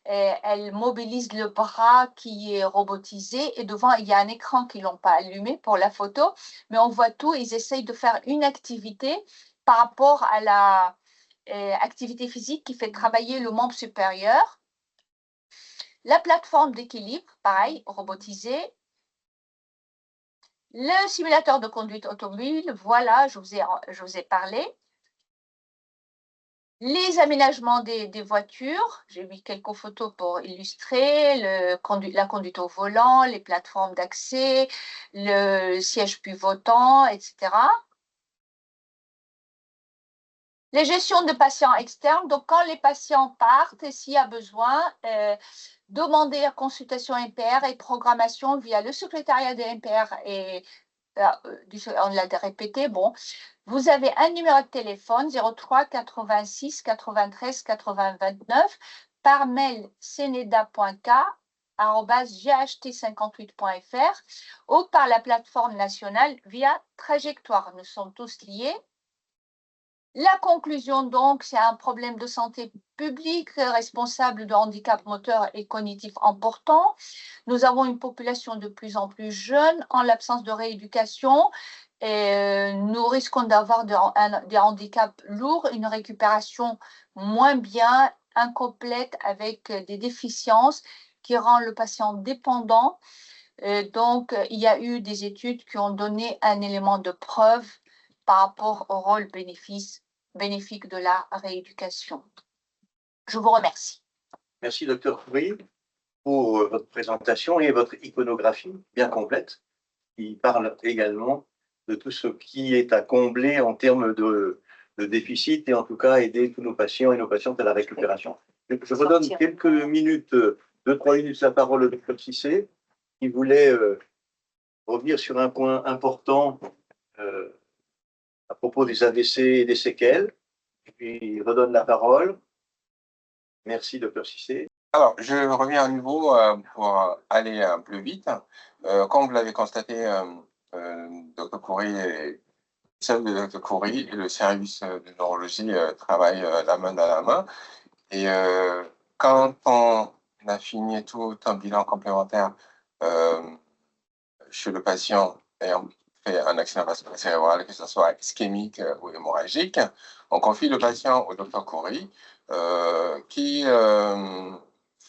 elle mobilise le bras qui est robotisé. Et devant, il y a un écran qu'ils n'ont pas allumé pour la photo. Mais on voit tout, ils essayent de faire une activité par rapport à la activité physique qui fait travailler le membre supérieur. La plateforme d'équilibre, pareil, robotisée. Le simulateur de conduite automobile, voilà, je vous ai parlé. Les aménagements des voitures, j'ai mis quelques photos pour illustrer, la conduite au volant, les plateformes d'accès, le siège pivotant, etc. Les gestions de patients externes, donc quand les patients partent et s'il y a besoin, demander la consultation MPR et programmation via le secrétariat de MPR et on l'a répété, bon, vous avez un numéro de téléphone 03 86 93 80 29 par mail seneda.k@ght58.fr ou par la plateforme nationale via Trajectoire. Nous sommes tous liés. La conclusion, donc, c'est un problème de santé publique responsable de handicap moteur et cognitif important. Nous avons une population de plus en plus jeune en l'absence de rééducation. Et nous risquons d'avoir des handicaps lourds, une récupération moins bien, incomplète, avec des déficiences qui rend le patient dépendant. Donc, il y a eu des études qui ont donné un élément de preuve par rapport au rôle bénéfique de la rééducation. Je vous remercie. Merci, Dr. Khoury, pour votre présentation et votre iconographie bien complète, qui parle également de tout ce qui est à combler en termes de déficit et en tout cas aider tous nos patients et nos patientes à la récupération. Je redonne quelques minutes, 2-3 minutes la parole au Dr. Cissé, qui voulait revenir sur un point important à propos des AVC et des séquelles. Et puis, il redonne la parole. Merci, Dr. Cissé. Alors, je reviens à nouveau pour aller plus vite. Comme vous l'avez constaté, Dr. Khoury et Dr. Khoury et le service de neurologie travaillent la main dans la main. Et quand on a fini tout un bilan complémentaire chez le patient ayant fait un accident vasculaire cérébral, que ce soit ischémique ou hémorragique, on confie le patient au Dr. Khoury qui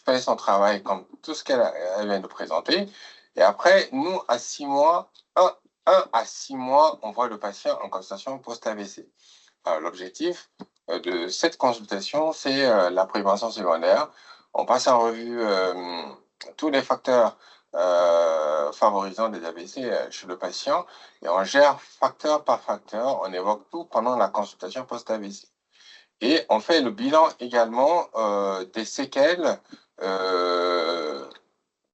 fait son travail comme tout ce qu'elle vient de présenter. Et après, nous, à 6 mois, 1 à 6 mois, on voit le patient en consultation post-AVC. L'objectif de cette consultation, c'est la prévention secondaire. On passe en revue tous les facteurs favorisant des AVC chez le patient et on gère facteur par facteur, on évoque tout pendant la consultation post-AVC. Et on fait le bilan également des séquelles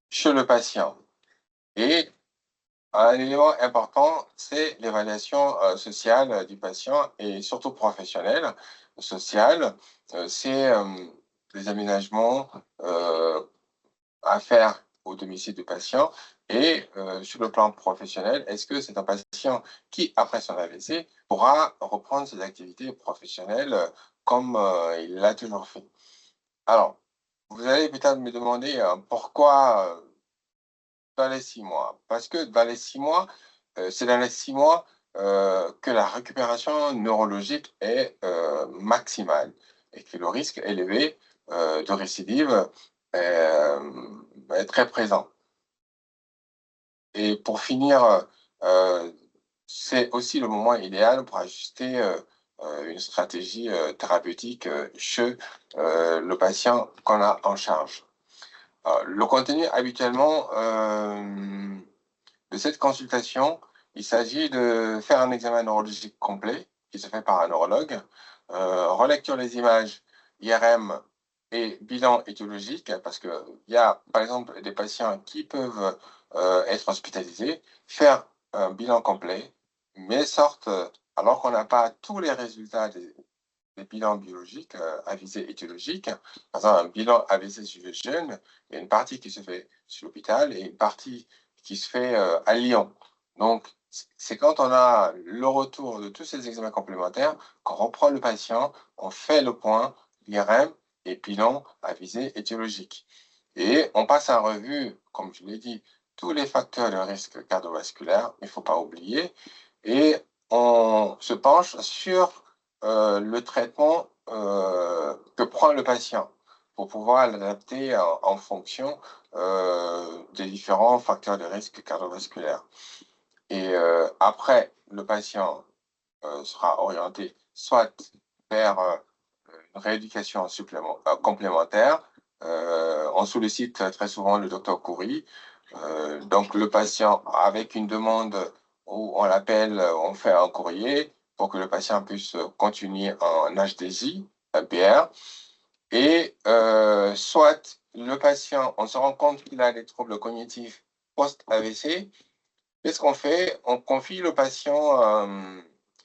chez le patient. Et un élément important, c'est l'évaluation sociale du patient et surtout professionnelle. Sociale, c'est les aménagements à faire au domicile du patient. Et sur le plan professionnel, est-ce que c'est un patient qui, après son AVC, pourra reprendre ses activités professionnelles comme il l'a toujours fait? Alors, vous allez peut-être me demander pourquoi dans les 6 mois. Parce que dans les 6 mois, c'est dans les 6 mois que la récupération neurologique est maximale et que le risque élevé de récidive est très présent. Et pour finir, c'est aussi le moment idéal pour ajuster une stratégie thérapeutique chez le patient qu'on a en charge. Le contenu habituellement de cette consultation, il s'agit de faire un examen neurologique complet qui se fait par un neurologue, relecture des images IRM et bilan étiologique, parce qu'il y a par exemple des patients qui peuvent être hospitalisés, faire un bilan complet, mais sortent, alors qu'on n'a pas tous les résultats des bilans biologiques à visée étiologique. Par exemple, un bilan AVC chez les jeunes, il y a une partie qui se fait sur l'hôpital et une partie qui se fait à Lyon. Donc, c'est quand on a le retour de tous ces examens complémentaires qu'on reprend le patient, on fait le point, l'IRM et bilan à visée étiologique. Et on passe en revue, comme je l'ai dit, tous les facteurs de risque cardiovasculaire, il ne faut pas oublier, et on se penche sur le traitement que prend le patient pour pouvoir l'adapter en fonction des différents facteurs de risque cardiovasculaire. Et après, le patient sera orienté soit vers une rééducation complémentaire. On sollicite très souvent le docteur Coury. Donc, le patient, avec une demande où on l'appelle, on fait un courrier pour que le patient puisse continuer en HDJ, PR. Et soit le patient, on se rend compte qu'il a des troubles cognitifs post-AVC. Qu'est-ce qu'on fait? On confie le patient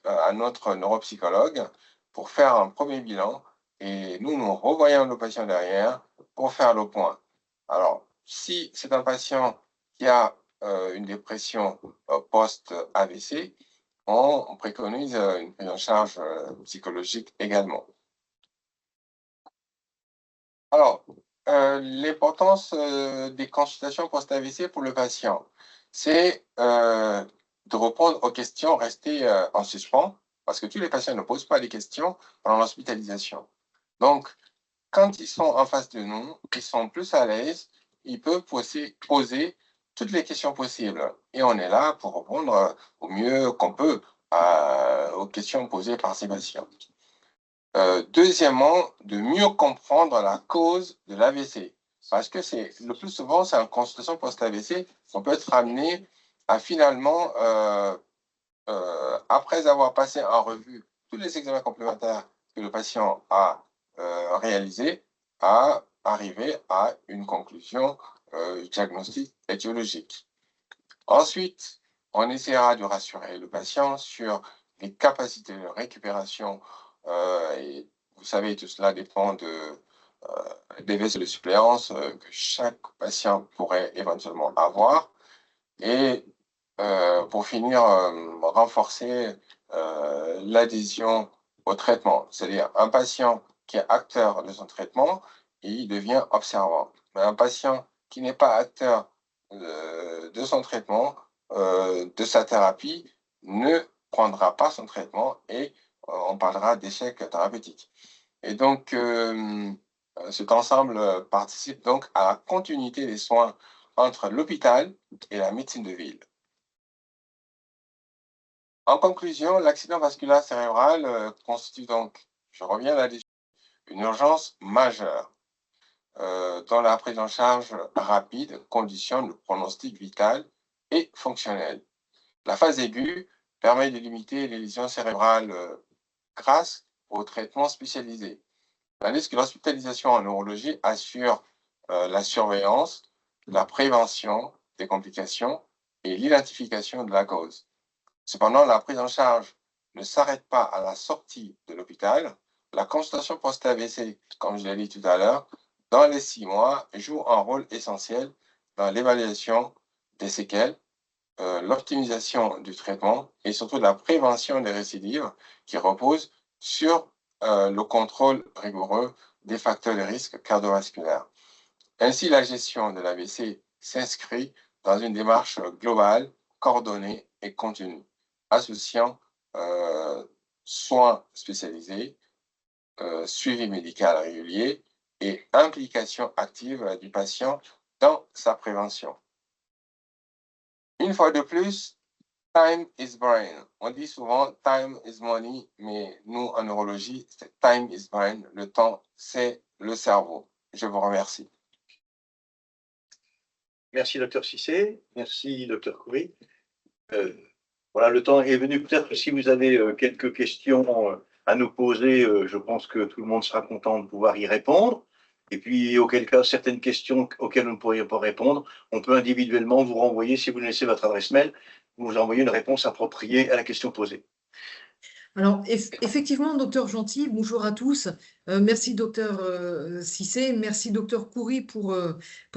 à notre neuropsychologue pour faire un premier bilan et nous revoyons le patient derrière pour faire le point. Alors, si c'est un patient qui a une dépression post-AVC, on préconise une prise en charge psychologique également. Alors, l'importance des consultations post-AVC pour le patient, c'est de répondre aux questions restées en suspens, parce que tous les patients ne posent pas des questions pendant l'hospitalisation. Donc, quand ils sont en face de nous, ils sont plus à l'aise, ils peuvent poser toutes les questions possibles. Et on est là pour répondre au mieux qu'on peut aux questions posées par ces patients. Deuxièmement, de mieux comprendre la cause de l'AVC. Parce que le plus souvent, c'est en consultation post-AVC qu'on peut être amené à finalement, après avoir passé en revue tous les examens complémentaires que le patient a réalisés, à arriver à une conclusion diagnostique étiologique. Ensuite, on essaiera de rassurer le patient sur les capacités de récupération. Et vous savez, tout cela dépend des vaisseaux de suppléance que chaque patient pourrait éventuellement avoir. Et pour finir, renforcer l'adhésion au traitement. C'est-à-dire un patient qui est acteur de son traitement, il devient observant. Mais un patient qui n'est pas acteur de son traitement, de sa thérapie, ne prendra pas son traitement et on parlera d'échec thérapeutique. Et donc, cet ensemble participe donc à la continuité des soins entre l'hôpital et la médecine de ville. En conclusion, l'accident vasculaire cérébral constitue donc, je reviens là-dessus, une urgence majeure dont la prise en charge rapide conditionne le pronostic vital et fonctionnel. La phase aiguë permet de limiter les lésions cérébrales grâce au traitement spécialisé. Tandis que l'hospitalisation en neurologie assure la surveillance, la prévention des complications et l'identification de la cause. Cependant, la prise en charge ne s'arrête pas à la sortie de l'hôpital. La consultation post-AVC, comme je l'ai dit tout à l'heure, dans les 6 mois, joue un rôle essentiel dans l'évaluation des séquelles, l'optimisation du traitement et surtout la prévention des récidives qui reposent sur le contrôle rigoureux des facteurs de risque cardiovasculaire. Ainsi, la gestion de l'AVC s'inscrit dans une démarche globale, coordonnée et continue, associant soins spécialisés, suivi médical régulier, et implication active du patient dans sa prévention. Une fois de plus, time is brain. On dit souvent time is money, mais nous, en neurologie, c'est time is brain. Le temps, c'est le cerveau. Je vous remercie. Merci, docteur Cissé. Merci, docteur Coury. Voilà, le temps est venu. Peut-être que si vous avez quelques questions à nous poser, je pense que tout le monde sera content de pouvoir y répondre. Et puis, auquel cas, certaines questions auxquelles vous ne pourriez pas répondre, on peut individuellement vous renvoyer, si vous nous laissez votre adresse mail, vous envoyez une réponse appropriée à la question posée. Alors, effectivement, docteur Gentil, bonjour à tous. Merci, docteur Cissé. Merci, docteur Coury, pour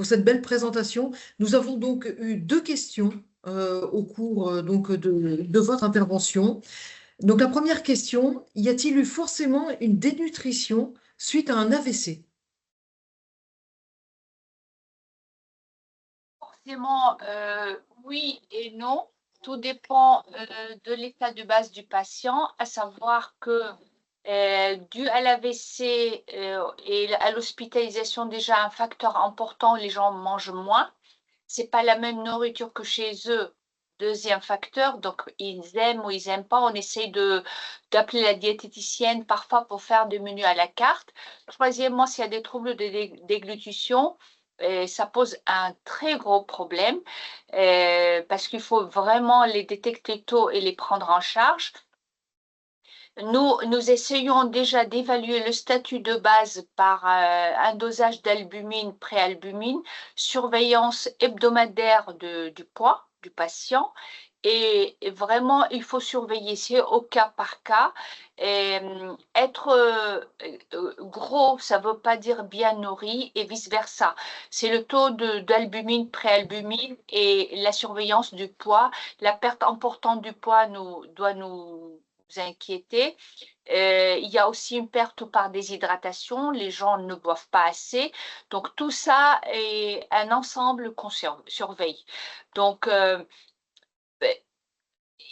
cette belle présentation. Nous avons donc eu deux questions au cours de votre intervention. Donc, la première question, y a-t-il eu forcément une dénutrition suite à un AVC? Forcément, oui et non. Tout dépend de l'état de base du patient, à savoir que dû à l'AVC et à l'hospitalisation, déjà un facteur important, les gens mangent moins. C'est pas la même nourriture que chez eux. Deuxième facteur, donc ils aiment ou ils n'aiment pas, on essaye d'appeler la diététicienne parfois pour faire des menus à la carte. Troisièmement, s'il y a des troubles de déglutition, ça pose un très gros problème parce qu'il faut vraiment les détecter tôt et les prendre en charge. Nous essayons déjà d'évaluer le statut de base par un dosage d'albumine, préalbumine, surveillance hebdomadaire du poids du patient. Et vraiment, il faut surveiller, c'est au cas par cas. Être gros, ça ne veut pas dire bien nourri et vice-versa. C'est le taux d'albumine, préalbumine et la surveillance du poids. La perte importante du poids doit nous inquiéter. Il y a aussi une perte par déshydratation, les gens ne boivent pas assez. Donc tout ça est un ensemble qu'on surveille. Donc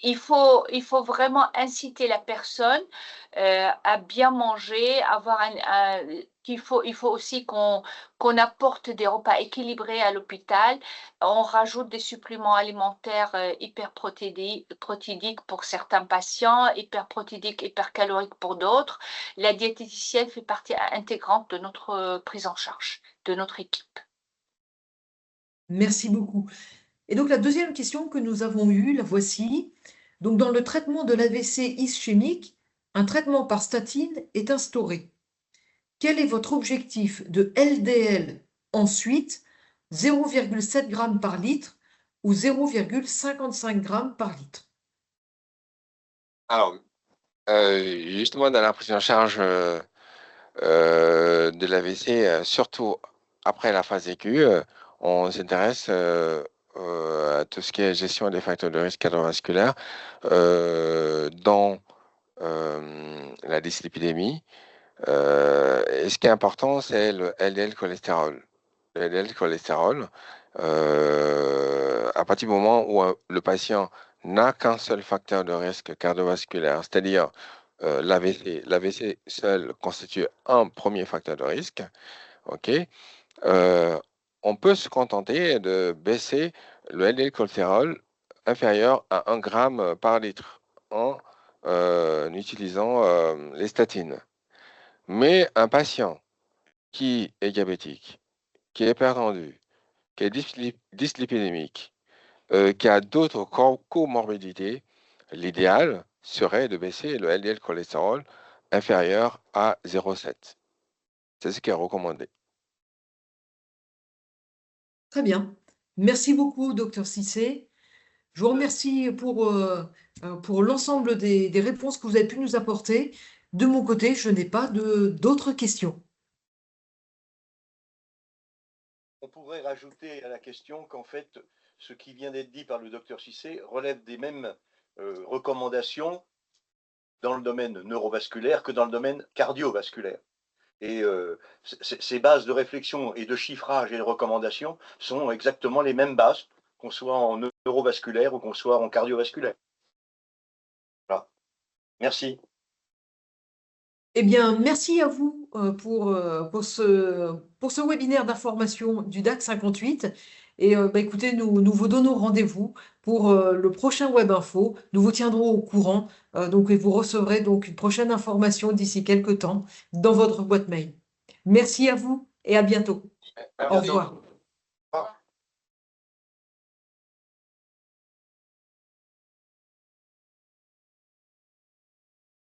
il faut vraiment inciter la personne à bien manger, il faut aussi qu'on apporte des repas équilibrés à l'hôpital. On rajoute des suppléments alimentaires hyperprotéidiques pour certains patients, hyperprotéidiques, hypercaloriques pour d'autres. La diététicienne fait partie intégrante de notre prise en charge, de notre équipe. Merci beaucoup. Et donc, la deuxième question que nous avons eue, la voici. Donc, dans le traitement de l'AVC ischémique, un traitement par statine est instauré. Quel est votre objectif de LDL ensuite, 0,7 g par litre ou 0,55 g par litre? Alors, justement, dans la prise en charge de l'AVC, surtout après la phase aiguë, on s'intéresse à tout ce qui est gestion des facteurs de risque cardiovasculaire dans la dyslipidémie. Et ce qui est important, c'est le LDL cholestérol. Le LDL cholestérol, à partir du moment où le patient n'a qu'un seul facteur de risque cardiovasculaire, c'est-à-dire l'AVC. L'AVC seul constitue un premier facteur de risque. Ok, on peut se contenter de baisser le LDL cholestérol inférieur à 1 g par litre en utilisant les statines. Mais un patient qui est diabétique, qui est hypertendu, qui est dyslipidémique, qui a d'autres comorbidités, l'idéal serait de baisser le LDL cholestérol inférieur à 0,7. C'est ce qui est recommandé. Très bien. Merci beaucoup, docteur Cissé. Je vous remercie pour l'ensemble des réponses que vous avez pu nous apporter. De mon côté, je n'ai pas d'autres questions. On pourrait rajouter à la question qu'en fait, ce qui vient d'être dit par le docteur Cissé relève des mêmes recommandations dans le domaine neurovasculaire que dans le domaine cardiovasculaire. Et ces bases de réflexion et de chiffrage et de recommandation sont exactement les mêmes bases, qu'on soit en neurovasculaire ou qu'on soit en cardiovasculaire. Voilà. Merci. Eh bien, merci à vous pour ce webinaire d'information du DAC 58. Et écoutez, nous vous donnons rendez-vous pour le prochain Web Info. Nous vous tiendrons au courant. Et vous recevrez donc une prochaine information d'ici quelques temps dans votre boîte mail. Merci à vous et à bientôt. À Au bientôt. revoir.